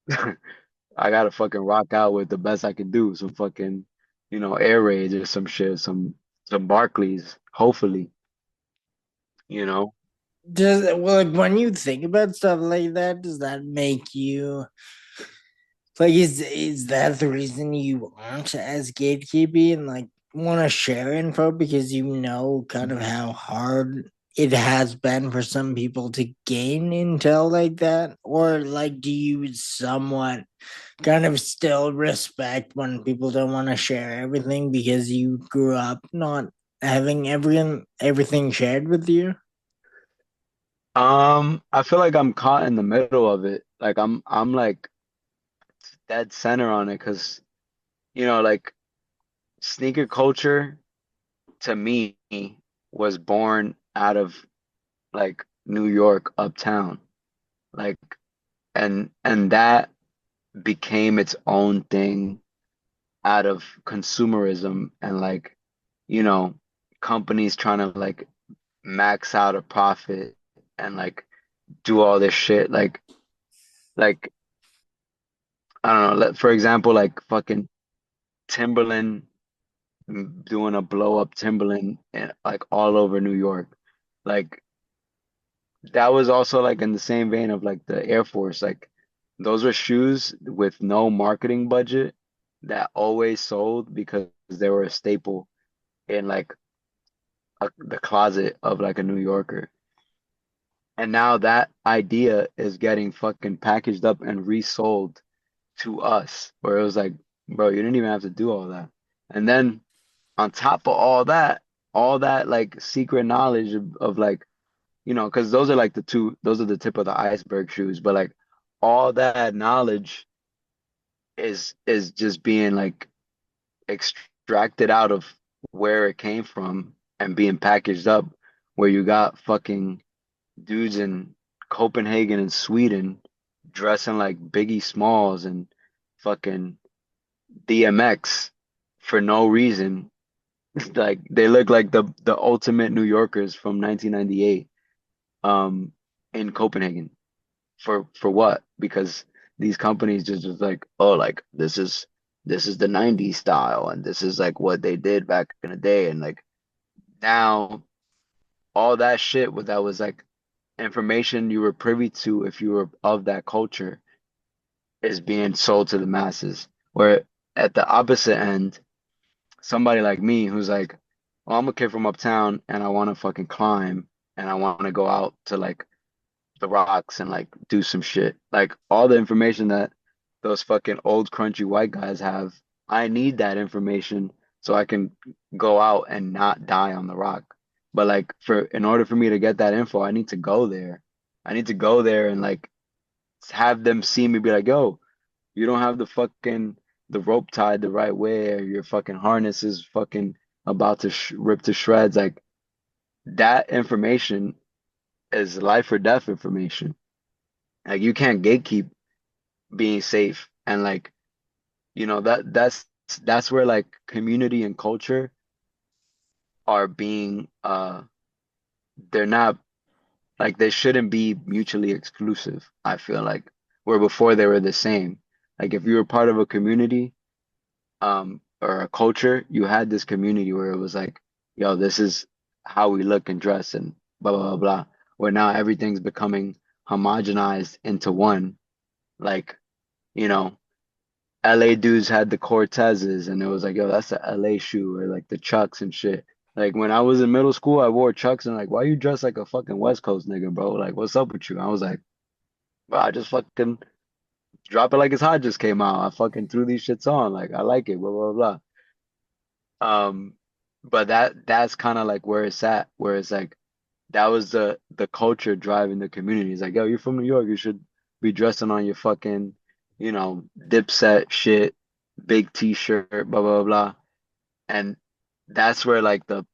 I gotta fucking rock out with the best I can do. Some fucking, Air Raids or some shit, some Barkleys, hopefully, you know. Does well, like when you think about stuff like that, does that make you like is that the reason you aren't as gatekeepy and like want to share info because you know kind of how hard it has been for some people to gain intel like that? Or like do you somewhat kind of still respect when people don't want to share everything because you grew up not having everything shared with you? I feel like I'm caught in the middle of it. Like I'm like dead center on it because, like sneaker culture to me was born out of like New York uptown. Like and that became its own thing out of consumerism and like, you know, companies trying to like max out a profit and like do all this shit. Like I don't know, for example, like fucking Timberland doing a blow up Timberland like all over New York. Like that was also like in the same vein of like the Air Force. Like those were shoes with no marketing budget that always sold because they were a staple in like the closet of like a New Yorker. And now that idea is getting fucking packaged up and resold to us, where it was like, bro, you didn't even have to do all that. And then on top of all that like secret knowledge of like, because those are the tip of the iceberg shoes, but like all that knowledge is just being like extracted out of where it came from and being packaged up where you got fucking dudes in Copenhagen and Sweden dressing like Biggie Smalls and fucking DMX for no reason. Like they look like the ultimate New Yorkers from 1998 um in Copenhagen. For what? Because these companies just like, oh, like this is the 90s style and this is like what they did back in the day, and like now all that shit that was like information you were privy to if you were of that culture is being sold to the masses. Where at the opposite end, somebody like me who's like, well, I'm a kid from uptown and I want to fucking climb and I want to go out to like the rocks and like do some shit. Like all the information that those fucking old crunchy white guys have, I need that information so I can go out and not die on the rock. But like for in order for me to get that info, I need to go there. I need to go there and like have them see me be like, yo, you don't have the rope tied the right way, or your fucking harness is fucking about to sh rip to shreds. Like that information is life or death information. Like you can't gatekeep being safe, and like that's where like community and culture are being they're not like they shouldn't be mutually exclusive. I feel like where before they were the same. Like if you were part of a community or a culture, you had this community where it was like, yo, this is how we look and dress and blah blah blah blah. Where now everything's becoming homogenized into one. Like, you know, LA dudes had the Cortezes and it was like, yo, that's the LA shoe, or like the Chucks and shit. Like when I was in middle school, I wore Chucks and like, why you dress like a fucking West Coast nigga, bro? Like, what's up with you? I was like, bro, I just fucking drop it like it's hot just came out. I fucking threw these shits on. Like, I like it, blah blah blah. Um, but that's kind of like where it's at, where it's like that was the culture driving the community. It's like, yo, you're from New York, you should be dressing on your fucking, Dipset shit, big t-shirt, blah blah blah. And that's where like the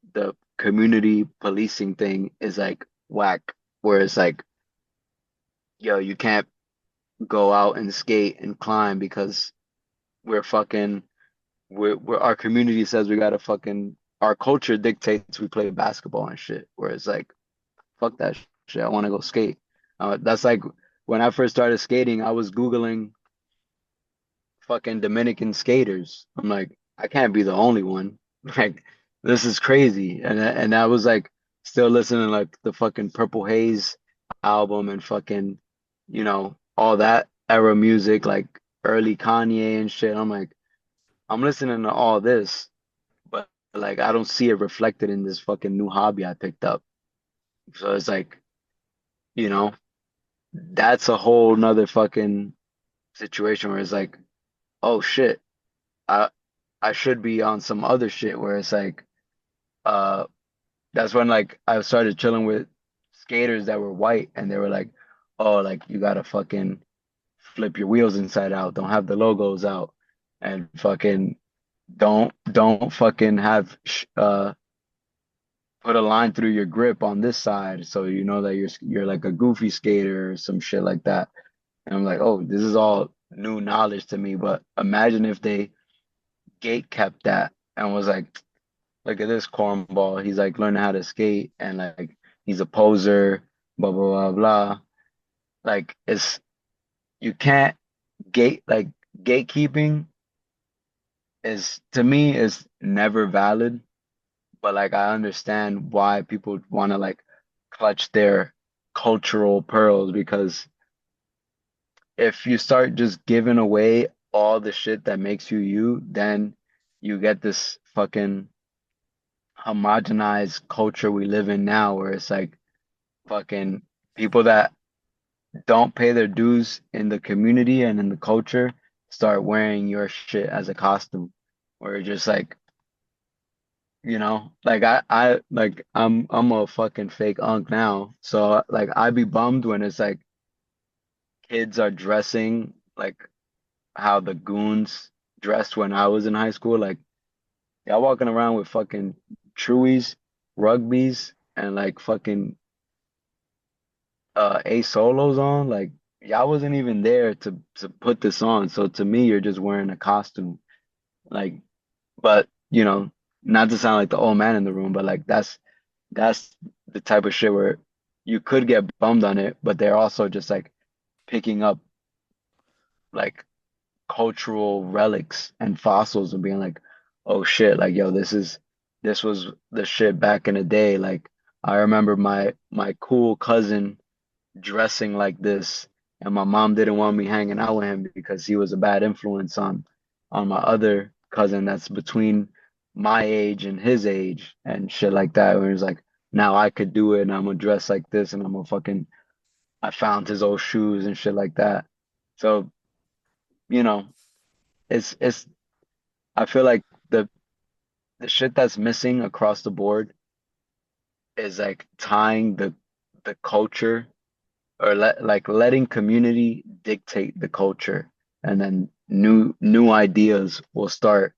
community policing thing is like whack, where it's like, yo, you can't go out and skate and climb because we're fucking we're our community says we gotta fucking our culture dictates we play basketball and shit. Where it's like, fuck that shit. I want to go skate. That's like when I first started skating, I was Googling fucking Dominican skaters. I'm like, I can't be the only one. Like, this is crazy. And I was like, still listening to like the fucking Purple Haze album and fucking, all that era music, like early Kanye and shit. I'm like, I'm listening to all this, but like, I don't see it reflected in this fucking new hobby I picked up. So it's like, you know. That's a whole nother fucking situation where it's like, oh shit, I I should be on some other shit where it's like, uh, that's when like I started chilling with skaters that were white and they were like, oh, like you gotta fucking flip your wheels inside out, don't have the logos out, and fucking don't fucking have put a line through your grip on this side so you know that you're like a goofy skater or some shit like that. And I'm like, oh, this is all new knowledge to me. But imagine if they gate kept that and was like, look at this cornball. He's like learning how to skate and like he's a poser, blah blah blah blah. Like it's you can't gatekeeping is to me is never valid. But like I understand why people want to like clutch their cultural pearls because if you start just giving away all the shit that makes you you, then you get this fucking homogenized culture we live in now where it's like fucking people that don't pay their dues in the community and in the culture start wearing your shit as a costume. Where it's just like, like I like I'm a fucking fake unk now. So like I'd be bummed when it's like kids are dressing like how the goons dressed when I was in high school. Like y'all walking around with fucking Truies, rugbies. and like fucking A solos on, like y'all wasn't even there to put this on. So to me, you're just wearing a costume. Like, but not to sound like the old man in the room, but like that's the type of shit where you could get bummed on it, but they're also just like picking up like cultural relics and fossils and being like, oh shit, like yo, this was the shit back in the day. Like I remember my cool cousin dressing like this, and my mom didn't want me hanging out with him because he was a bad influence on my other cousin that's between my age and his age and shit like that. Where it's like, now I could do it and I'm gonna dress like this and I'm gonna fucking I found his old shoes and shit like that. So, you know, it's I feel like the shit that's missing across the board is like tying the culture or like letting community dictate the culture, and then new ideas will start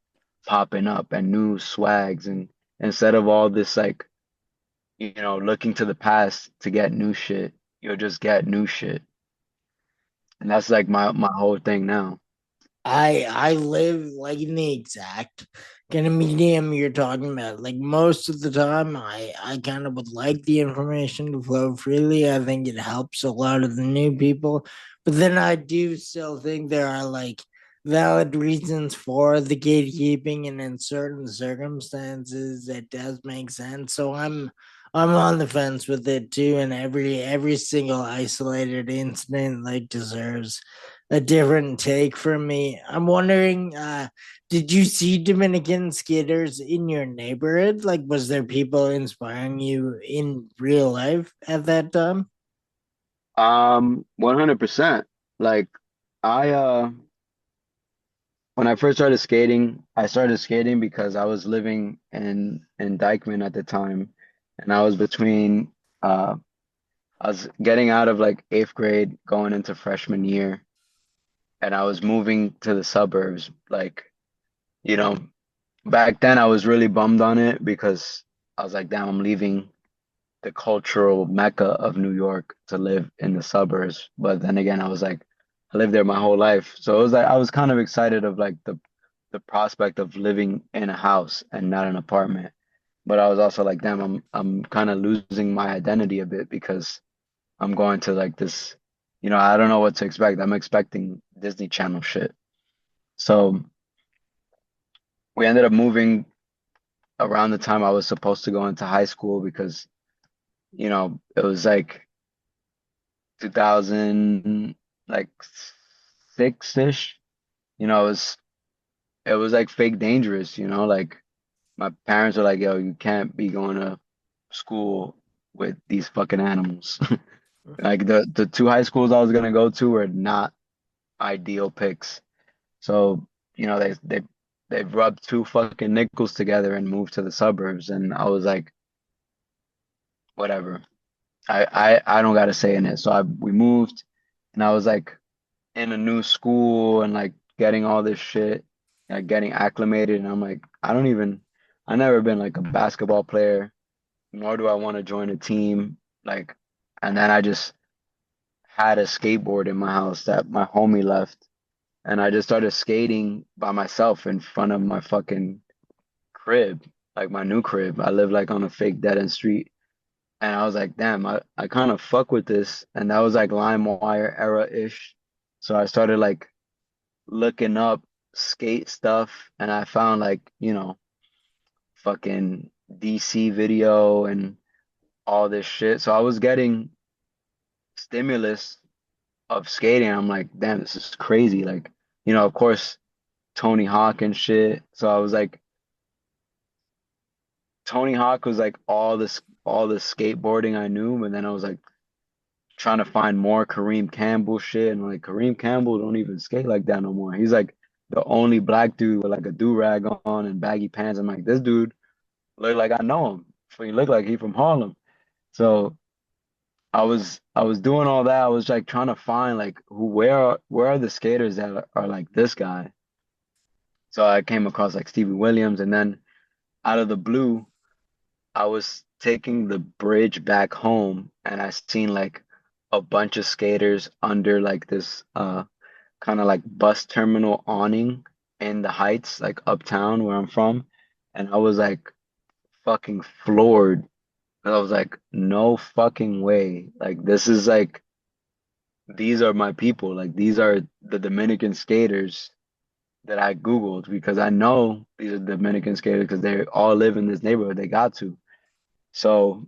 popping up and new swags, and instead of all this like looking to the past to get new shit, you'll just get new shit, and that's like my whole thing now. I live like in the exact kind of medium you're talking about. Like most of the time, I kind of would like the information to flow freely. I think it helps a lot of the new people, but then I do still think there are like valid reasons for the gatekeeping, and in certain circumstances, it does make sense. So I'm on the fence with it too, and every single isolated incident like deserves a different take from me. I'm wondering, did you see Dominican skaters in your neighborhood? Like, was there people inspiring you in real life at that time? 100%. Like I when I first started skating, I started skating because I was living in Dykeman at the time, and I was between I was getting out of like eighth grade, going into freshman year, and I was moving to the suburbs. Like, you know, back then I was really bummed on it because I was like, damn, I'm leaving the cultural mecca of New York to live in the suburbs. But then again, I was like, I lived there my whole life. So it was like I was kind of excited of like the prospect of living in a house and not an apartment. But I was also like, damn, I'm kind of losing my identity a bit because I'm going to like this, I don't know what to expect. I'm expecting Disney Channel shit. So we ended up moving around the time I was supposed to go into high school because, it was like 2000 like six-ish. It was like fake dangerous, like my parents were like, yo, you can't be going to school with these fucking animals. Like the two high schools I was gonna go to were not ideal picks. So, they rubbed two fucking nickels together and moved to the suburbs, and I was like, whatever. I don't got to say in it. So we moved, and I was like in a new school and like getting all this shit, like getting acclimated, and I'm like, I never been like a basketball player, nor do I want to join a team. Like, and then I just had a skateboard in my house that my homie left, and I just started skating by myself in front of my fucking crib, like my new crib. I live like on a fake dead end street. And I was like, damn, I kind of fuck with this. And that was like LimeWire era-ish. So I started like looking up skate stuff, and I found like, fucking DC video and all this shit. So I was getting stimulus of skating. I'm like, damn, this is crazy. Like, of course, Tony Hawk and shit. So I was like, Tony Hawk was like all the skateboarding I knew, but then I was like trying to find more Kareem Campbell shit, and like Kareem Campbell don't even skate like that no more. He's like the only black dude with like a do-rag on and baggy pants. I'm like, this dude look like I know him. So he looked like he from Harlem. So I was doing all that. I was like trying to find like where are the skaters that are like this guy. So I came across like Stevie Williams, and then out of the blue, I was taking the bridge back home, and I seen like a bunch of skaters under like this kind of like bus terminal awning in the Heights, like uptown where I'm from. And I was like fucking floored. I was like, no fucking way. Like this is like these are my people. Like these are the Dominican skaters that I Googled because I know these are Dominican skaters because they all live in this neighborhood. They got to. So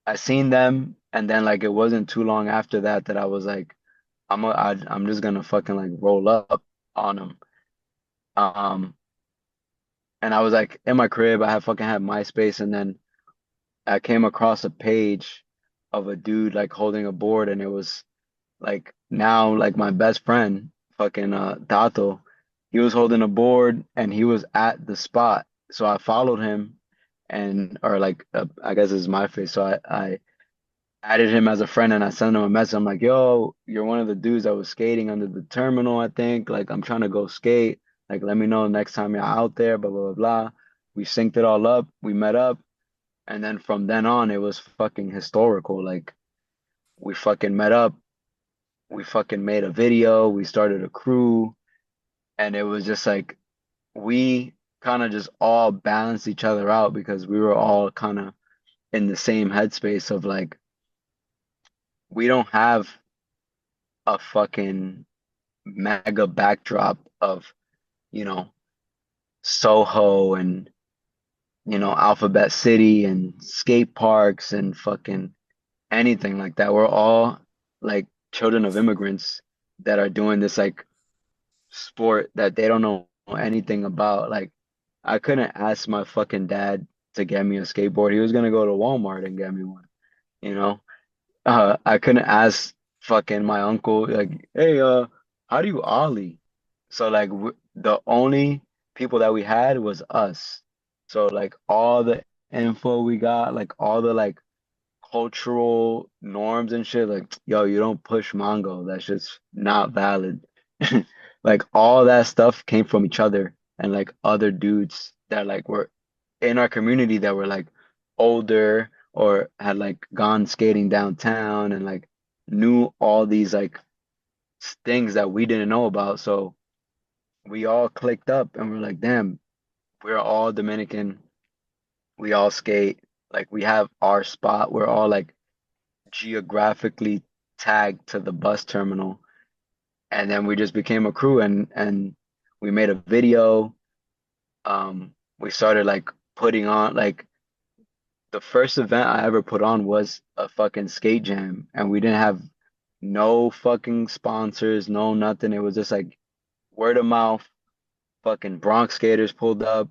I seen them, and then like it wasn't too long after that that I was like, I'm just gonna fucking like roll up on them. Um, and I was like in my crib. I had fucking had MySpace, and then I came across a page of a dude like holding a board, and it was like now like my best friend, fucking Tato. He was holding a board, and he was at the spot. So I followed him, and or like I guess it's my face. So I added him as a friend and I sent him a message. I'm like, yo, you're one of the dudes that was skating under the terminal, I think. Like, I'm trying to go skate. Like, let me know next time you're out there, blah, blah, blah, blah. We synced it all up. We met up. And then from then on, it was fucking historical. Like, we fucking met up. We fucking made a video. We started a crew. And it was just like, we kind of just all balanced each other out because we were all kind of in the same headspace of like, we don't have a fucking mega backdrop of, you know, Soho and, Alphabet City and skate parks and fucking anything like that. We're all like children of immigrants that are doing this like sport that they don't know anything about. Like, I couldn't ask my fucking dad to get me a skateboard. He was gonna go to Walmart and get me one, you know? I couldn't ask fucking my uncle like, hey, how do you ollie? So like the only people that we had was us. So like all the info we got, like all the like cultural norms and shit, like yo, you don't push Mongo. That's just not valid. Like all that stuff came from each other and like other dudes that like were in our community that were like older or had like gone skating downtown and like knew all these like things that we didn't know about. So we all clicked up and we're like, damn, we're all Dominican. We all skate. Like we have our spot. We're all like geographically tagged to the bus terminal. And then we just became a crew and we made a video. We started like putting on like the first event I ever put on was a fucking skate jam, and we didn't have no fucking sponsors, no nothing. It was just like word of mouth. Fucking Bronx skaters pulled up,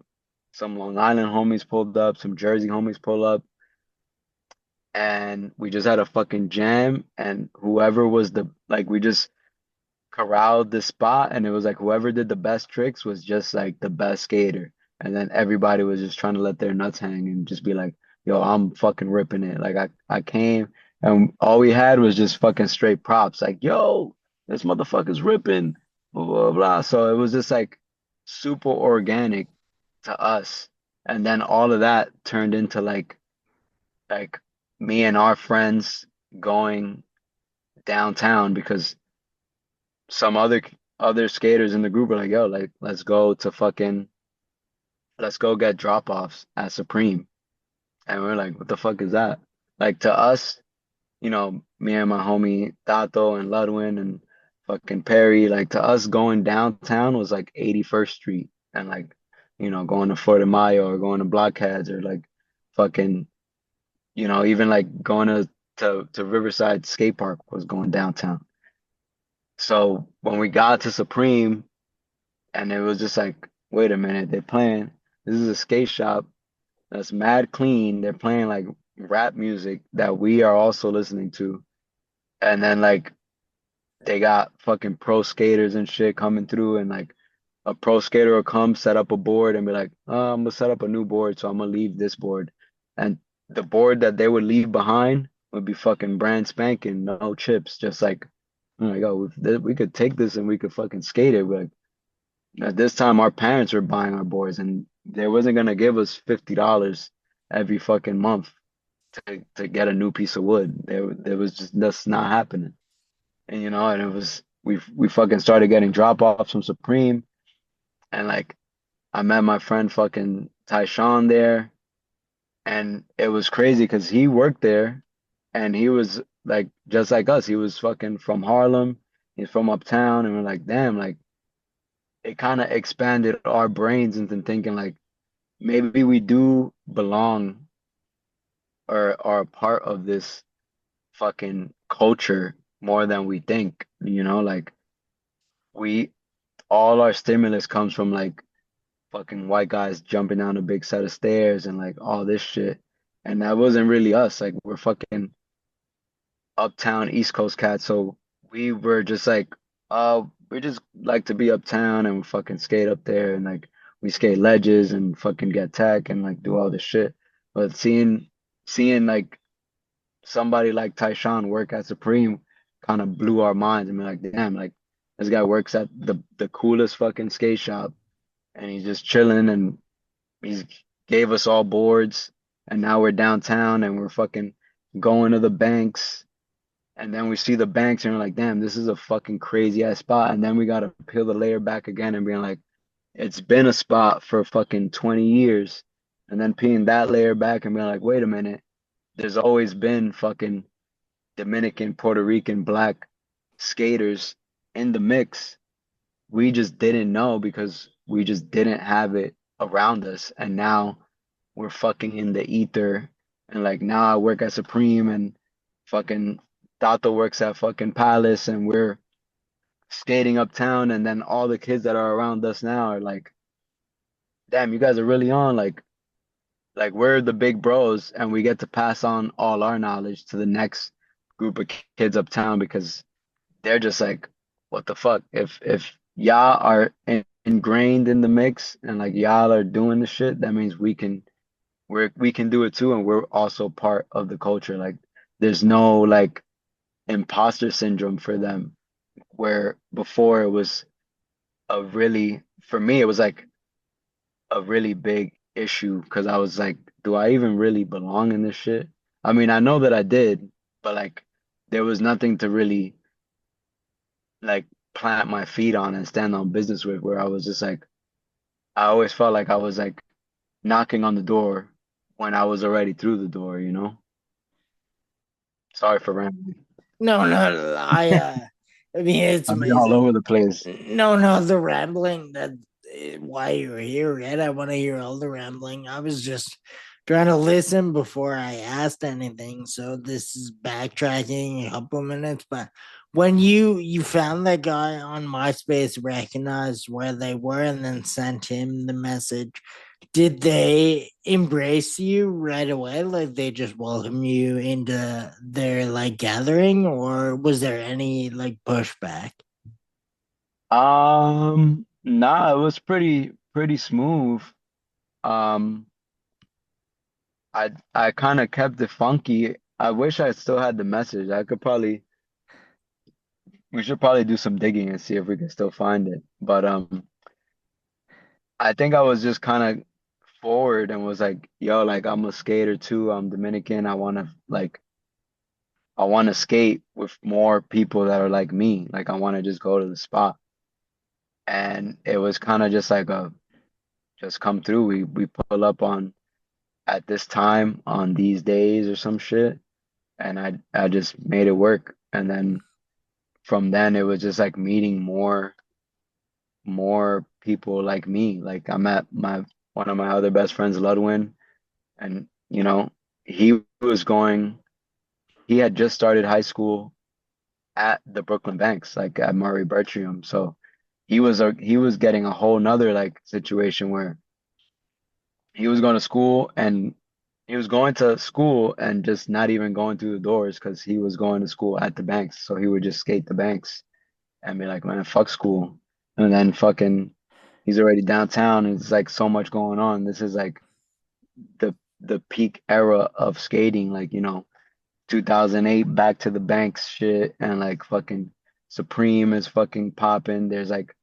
some Long Island homies pulled up, some Jersey homies pulled up, and we just had a fucking jam. And whoever was the like, we just corralled the spot, and it was like whoever did the best tricks was just like the best skater. And then everybody was just trying to let their nuts hang and just be like, yo, I'm fucking ripping it. Like I came and all we had was just fucking straight props. Like, yo, this motherfucker's ripping, blah, blah, blah. So it was just like super organic to us. And then all of that turned into like me and our friends going downtown because some other skaters in the group were like, yo, like let's go get drop-offs at Supreme. And we're like, what the fuck is that? Like to us, me and my homie Tato and Ludwin and fucking Perry, like to us going downtown was like 81st Street and like, going to Fort de Mayo or going to Blockheads or like fucking, even like going to Riverside Skate Park was going downtown. So when we got to Supreme, and it was just like, wait a minute, they're playing. This is a skate shop that's mad clean. They're playing like rap music that we are also listening to. And then like they got fucking pro skaters and shit coming through, and like a pro skater will come set up a board and be like, I'm gonna set up a new board, so I'm gonna leave this board. And the board that they would leave behind would be fucking brand spanking, no chips, just like, oh my God, we could take this and we could fucking skate it. Like at this time, our parents were buying our boards, and they wasn't gonna give us $50 every fucking month to get a new piece of wood. There was just that's not happening. And and it was we fucking started getting drop offs from Supreme, and like I met my friend fucking Tyshawn there, and it was crazy because he worked there, and he was like just like us. He was fucking from Harlem. He's from uptown, and we're like, damn, like it kind of expanded our brains into thinking like maybe we do belong or are a part of this fucking culture more than we think. Like we all our stimulus comes from like fucking white guys jumping down a big set of stairs and like all this shit. And that wasn't really us. Like we're fucking uptown East Coast cats. So we were just like, we just like to be uptown and we fucking skate up there and like we skate ledges and fucking get tech and like do all this shit. But seeing like somebody like Tyshawn work at Supreme kind of blew our minds. And we're like, damn, like this guy works at the coolest fucking skate shop and he's just chilling and he's gave us all boards and now we're downtown and we're fucking going to the banks and then we see the banks and we're like, damn, this is a fucking crazy ass spot. And then we gotta peel the layer back again and being like, it's been a spot for fucking 20 years. And then peeling that layer back and being like, wait a minute, there's always been fucking Dominican, Puerto Rican, black skaters in the mix. We just didn't know because we just didn't have it around us. And now we're fucking in the ether. And like now I work at Supreme and fucking Tato works at fucking Palace and we're skating uptown. And then all the kids that are around us now are like, damn, you guys are really on. Like we're the big bros and we get to pass on all our knowledge to the next group of kids uptown because they're just like, what the fuck? If y'all are ingrained in the mix and like y'all are doing the shit, that means we can do it too, and we're also part of the culture. Like there's no like imposter syndrome for them, where before it was a really for me it was like a really big issue because I was like, do I even really belong in this shit? I mean, I know that I did, but like there was nothing to really like plant my feet on and stand on business with where I was just like I always felt like I was like knocking on the door when I was already through the door. Sorry for rambling. No, no, I mean, it's I've been all over amazing. the place. No, no, the rambling that why you're here, right? I want to hear all the rambling. I was just trying to listen before I asked anything, so this is backtracking a couple minutes. But when you found that guy on MySpace, recognized where they were, and then sent him the message, did they embrace you right away? Like they just welcome you into their like gathering, or was there any like pushback? Nah, it was pretty smooth. Um, I kind of kept it funky. I wish I still had the message. We should probably do some digging and see if we can still find it. But I think I was just kind of forward and was like, yo, like I'm a skater too. I'm Dominican. I want to skate with more people that are like me. Like I want to just go to the spot. And it was kind of just like a just come through. We pull up on at this time on these days or some shit. And I just made it work. And then from then it was just like meeting more people like me. Like I'm at my one of my other best friends, Ludwin, and he was going. He had just started high school at the Brooklyn Banks, like at Murray Bertram. So he was getting a whole nother like situation where he was going to school and he was going to school and just not even going through the doors because he was going to school at the banks. So he would just skate the banks and be like, man, fuck school. And then fucking he's already downtown and it's like so much going on. This is like the peak era of skating, like, 2008 back to the banks shit and like fucking Supreme is fucking popping. There's like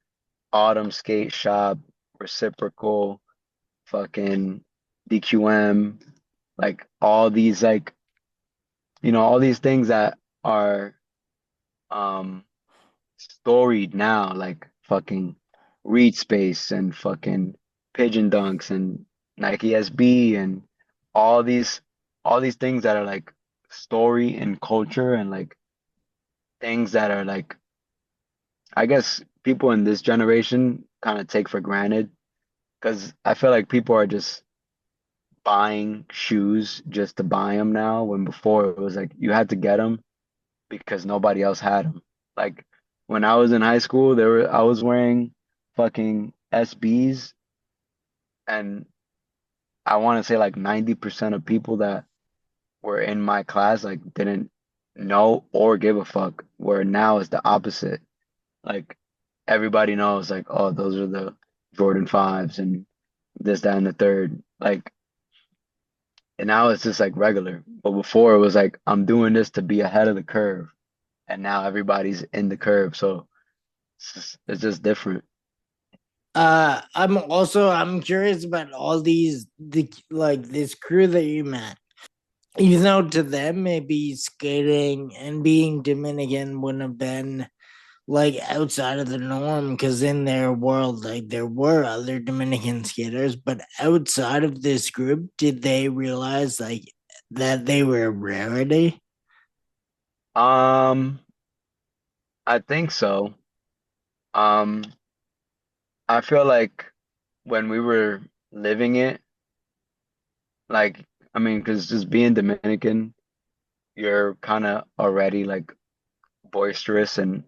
Autumn Skate Shop, Reciprocal, fucking DQM. Like all these like, all these things that are um storied now, like fucking Reed Space and fucking Pigeon Dunks and Nike SB and all these all these things that are like story and culture and like things that are like I guess people in this generation kind of take for granted because I feel like people are just buying shoes just to buy them now when before it was like you had to get them because nobody else had them. Like when I was in high school, I was wearing fucking SBs, and I want to say like 90% of people that were in my class like didn't know or give a fuck. Where now it's the opposite. Like everybody knows like, oh, those are the Jordan 5s and this, that, and the third. Like, and now it's just like regular. But before it was like I'm doing this to be ahead of the curve, and now everybody's in the curve. So it's just different. I'm curious about all these the like this crew that you met. Even though to them maybe skating and being Dominican wouldn't have been like outside of the norm because in their world like there were other Dominican skaters, but outside of this group, did they realize like that they were a rarity? Um, I think so. Um, I feel like when we were living it, like, I mean, because just being Dominican, you're kind of already like boisterous and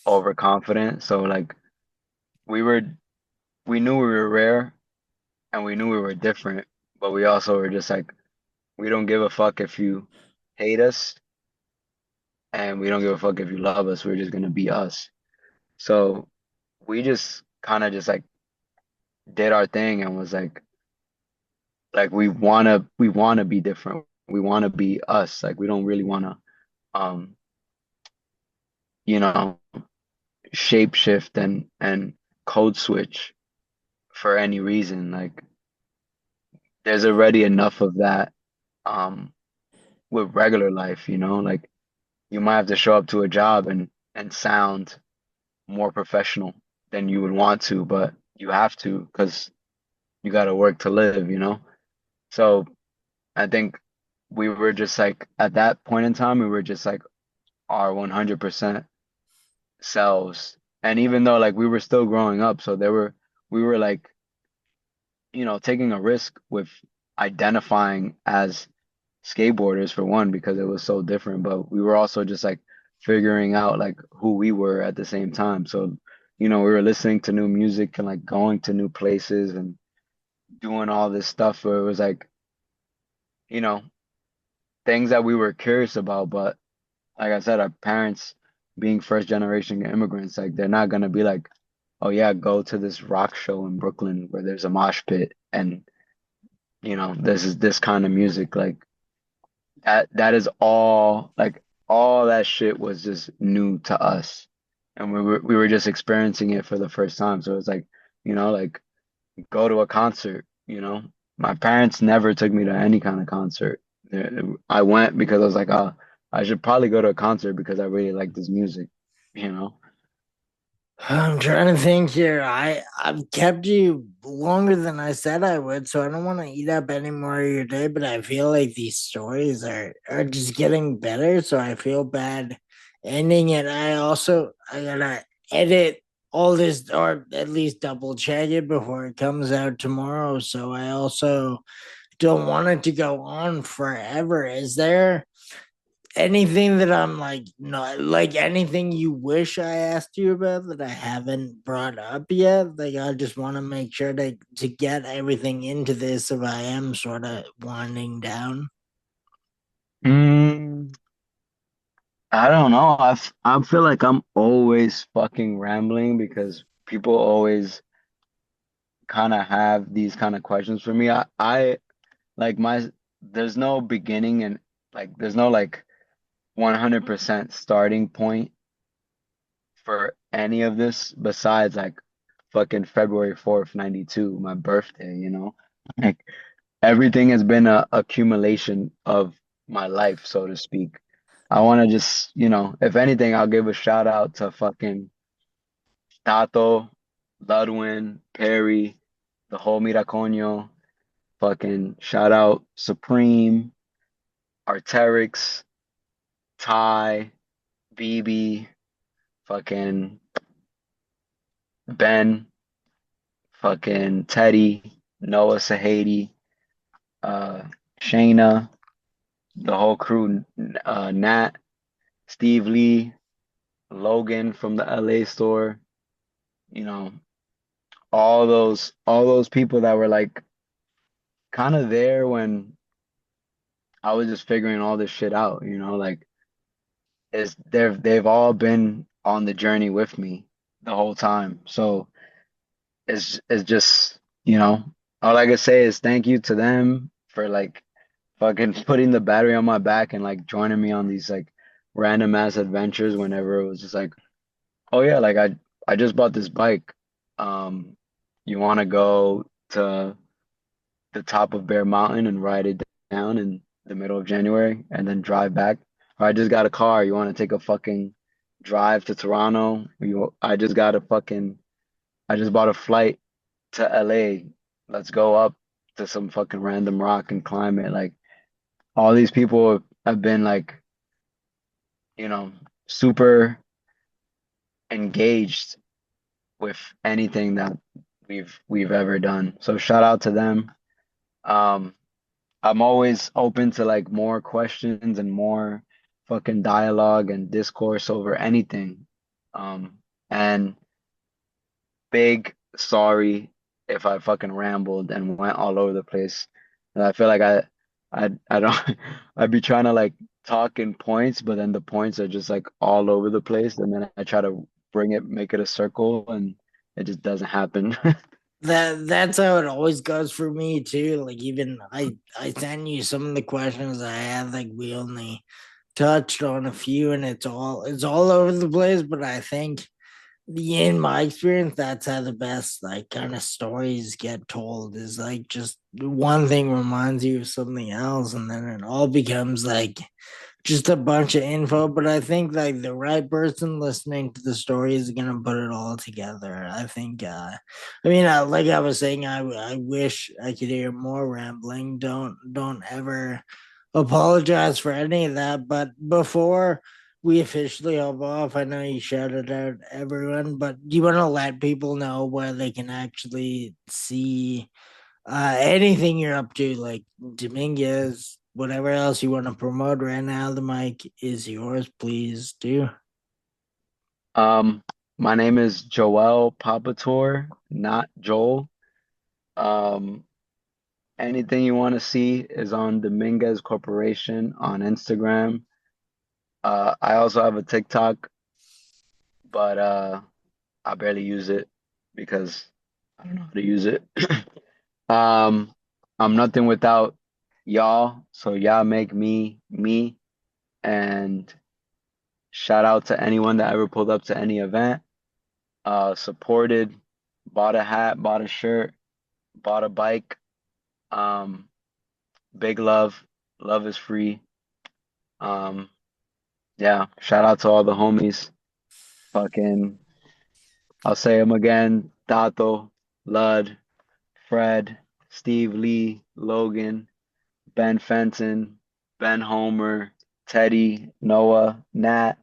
overconfident. So like we were, we knew we were rare and we knew we were different, but we also were just like, we don't give a fuck if you hate us and we don't give a fuck if you love us. We're just gonna be us. So we just kind of just like did our thing and was like we wanna be different. We wanna be us. Like we don't really wanna um you know shape shift and code switch for any reason. Like there's already enough of that um with regular life, like you might have to show up to a job and sound more professional than you would want to, but you have to because you got to work to live. So I think we were just like at that point in time, we were just like our 100% selves. And even though like we were still growing up, so we were like, taking a risk with identifying as skateboarders for one because it was so different, but we were also just like figuring out like who we were at the same time. So, we were listening to new music and like going to new places and doing all this stuff where it was like, you know, things that we were curious about, but like I said, our parents being first generation immigrants, like they're not gonna be like, oh yeah, go to this rock show in Brooklyn where there's a mosh pit and this is this kind of music. Like that is all like all that shit was just new to us. And we were just experiencing it for the first time. So it's like, like go to a concert. My parents never took me to any kind of concert. I went because I was like, oh, I should probably go to a concert because I really like this music, you know? I'm trying to think here. I've kept you longer than I said I would, so I don't want to eat up any more of your day. But I feel like these stories are just getting better, so I feel bad ending it. I gotta edit all this, or at least double check it before it comes out tomorrow. So I also don't want it to go on forever. Is there anything that I'm like not like anything you wish I asked you about that I haven't brought up yet? Like I just want to make sure to get everything into this if I am sort of winding down. Mm, I don't know. I feel like I'm always fucking rambling because people always kind of have these kind of questions for me. I like there's no beginning and like there's no like 100% starting point for any of this besides like fucking February 4th, 92, my birthday. Like everything has been a accumulation of my life, so to speak. I want to just, if anything, I'll give a shout out to fucking Tato, Ludwin, Perry, the whole Miracoño, fucking shout out Supreme, Arterix, Ty, BB, fucking Ben, fucking Teddy, Noah Sahadi, uh, Shayna, the whole crew, Nat, Steve Lee, Logan from the LA store, you know, all those people that were like kind of there when I was just figuring all this shit out, like is they've all been on the journey with me the whole time. So it's just, all I can say is thank you to them for like fucking putting the battery on my back and like joining me on these like random ass adventures whenever it was just like, oh yeah, like I just bought this bike. You want to go to the top of Bear Mountain and ride it down in the middle of January and then drive back? Or I just got a car. You want to take a fucking drive to Toronto? I just bought a flight to LA. Let's go up to some fucking random rock and climb it. Like all these people have been like, you know, super engaged with anything that we've ever done. So shout out to them. Um, I'm always open to like more questions and more fucking dialogue and discourse over anything. And big sorry if I fucking rambled and went all over the place. And I feel like I don't I'd be trying to like talk in points, but then the points are just like all over the place, and then I try to make it a circle, and it just doesn't happen. That's how it always goes for me too. Like even I send you some of the questions I had, like we only touched on a few and it's all over the place, but I think in my experience, that's how the best like kind of stories get told is like just one thing reminds you of something else and then it all becomes like just a bunch of info, but I think like the right person listening to the story is gonna put it all together. I think. Like I was saying, I wish I could hear more rambling. Don't ever apologize for any of that. But before we officially hop off, I know you shouted out everyone, but do you want to let people know where they can actually see anything you're up to, like Dominguez, whatever else you want to promote right now, the mic is yours. Please do. Um, my name is Joel Popoteur, not Joel. Um, Anything you want to see is on Dominguez Corporation on Instagram. I also have a TikTok, but I barely use it because I don't know how to use it. Um, I'm nothing without y'all, so y'all make me me. And shout out to anyone that ever pulled up to any event, supported, bought a hat, bought a shirt, bought a bike. Um, Big love. Love is free. Um, yeah, shout out to all the homies. Fucking, I'll say them again. Tato, Lud, Fred, Steve Lee, Logan, Ben Fenton, Ben Homer, Teddy, Noah, Nat,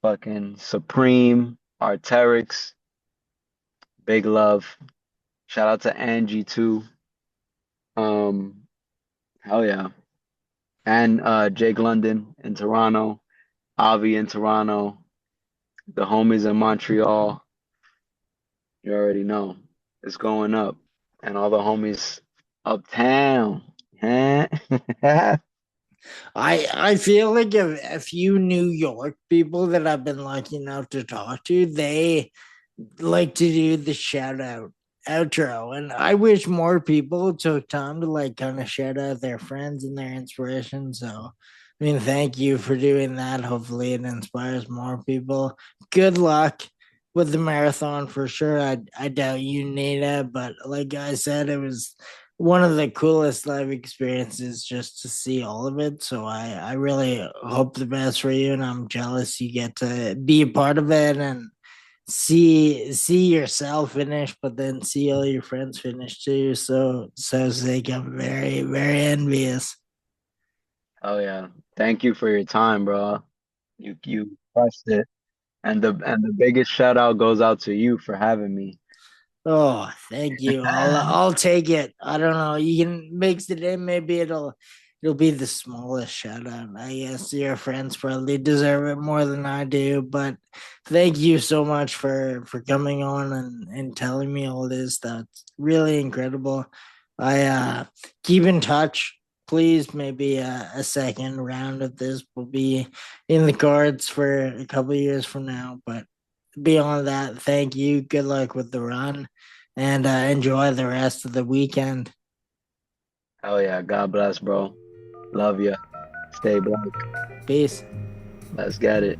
fucking Supreme, Arterix, big love. Shout out to Angie too. Um, hell yeah. And Jake London in Toronto, Avi in Toronto, the homies in Montreal. You already know it's going up, and all the homies uptown. Huh? I feel like if a few New York people that I've been lucky enough to talk to, they like to do the shout out outro. And I wish more people took time to like kind of shout out their friends and their inspiration. So thank you for doing that. Hopefully it inspires more people. Good luck with the marathon for sure. I doubt you need it, but like I said, it was one of the coolest life experiences just to see all of it. So I really hope the best for you, and I'm jealous you get to be a part of it and see yourself finish, but then see all your friends finish too. So sick. I'm very envious. Oh yeah. Thank you for your time, bro. You crushed it. And the biggest shout out goes out to you for having me. Oh, thank you. I'll take it. I don't know. You can mix it in. Maybe it'll be the smallest shout out. I guess your friends probably deserve it more than I do. But thank you so much for coming on and telling me all this. That's really incredible. I keep in touch. Please, maybe a second round of this will be in the cards for a couple of years from now. But beyond that, thank you. Good luck with the run and enjoy the rest of the weekend. Hell yeah. God bless, bro. Love ya. Stay black. Peace. Let's get it.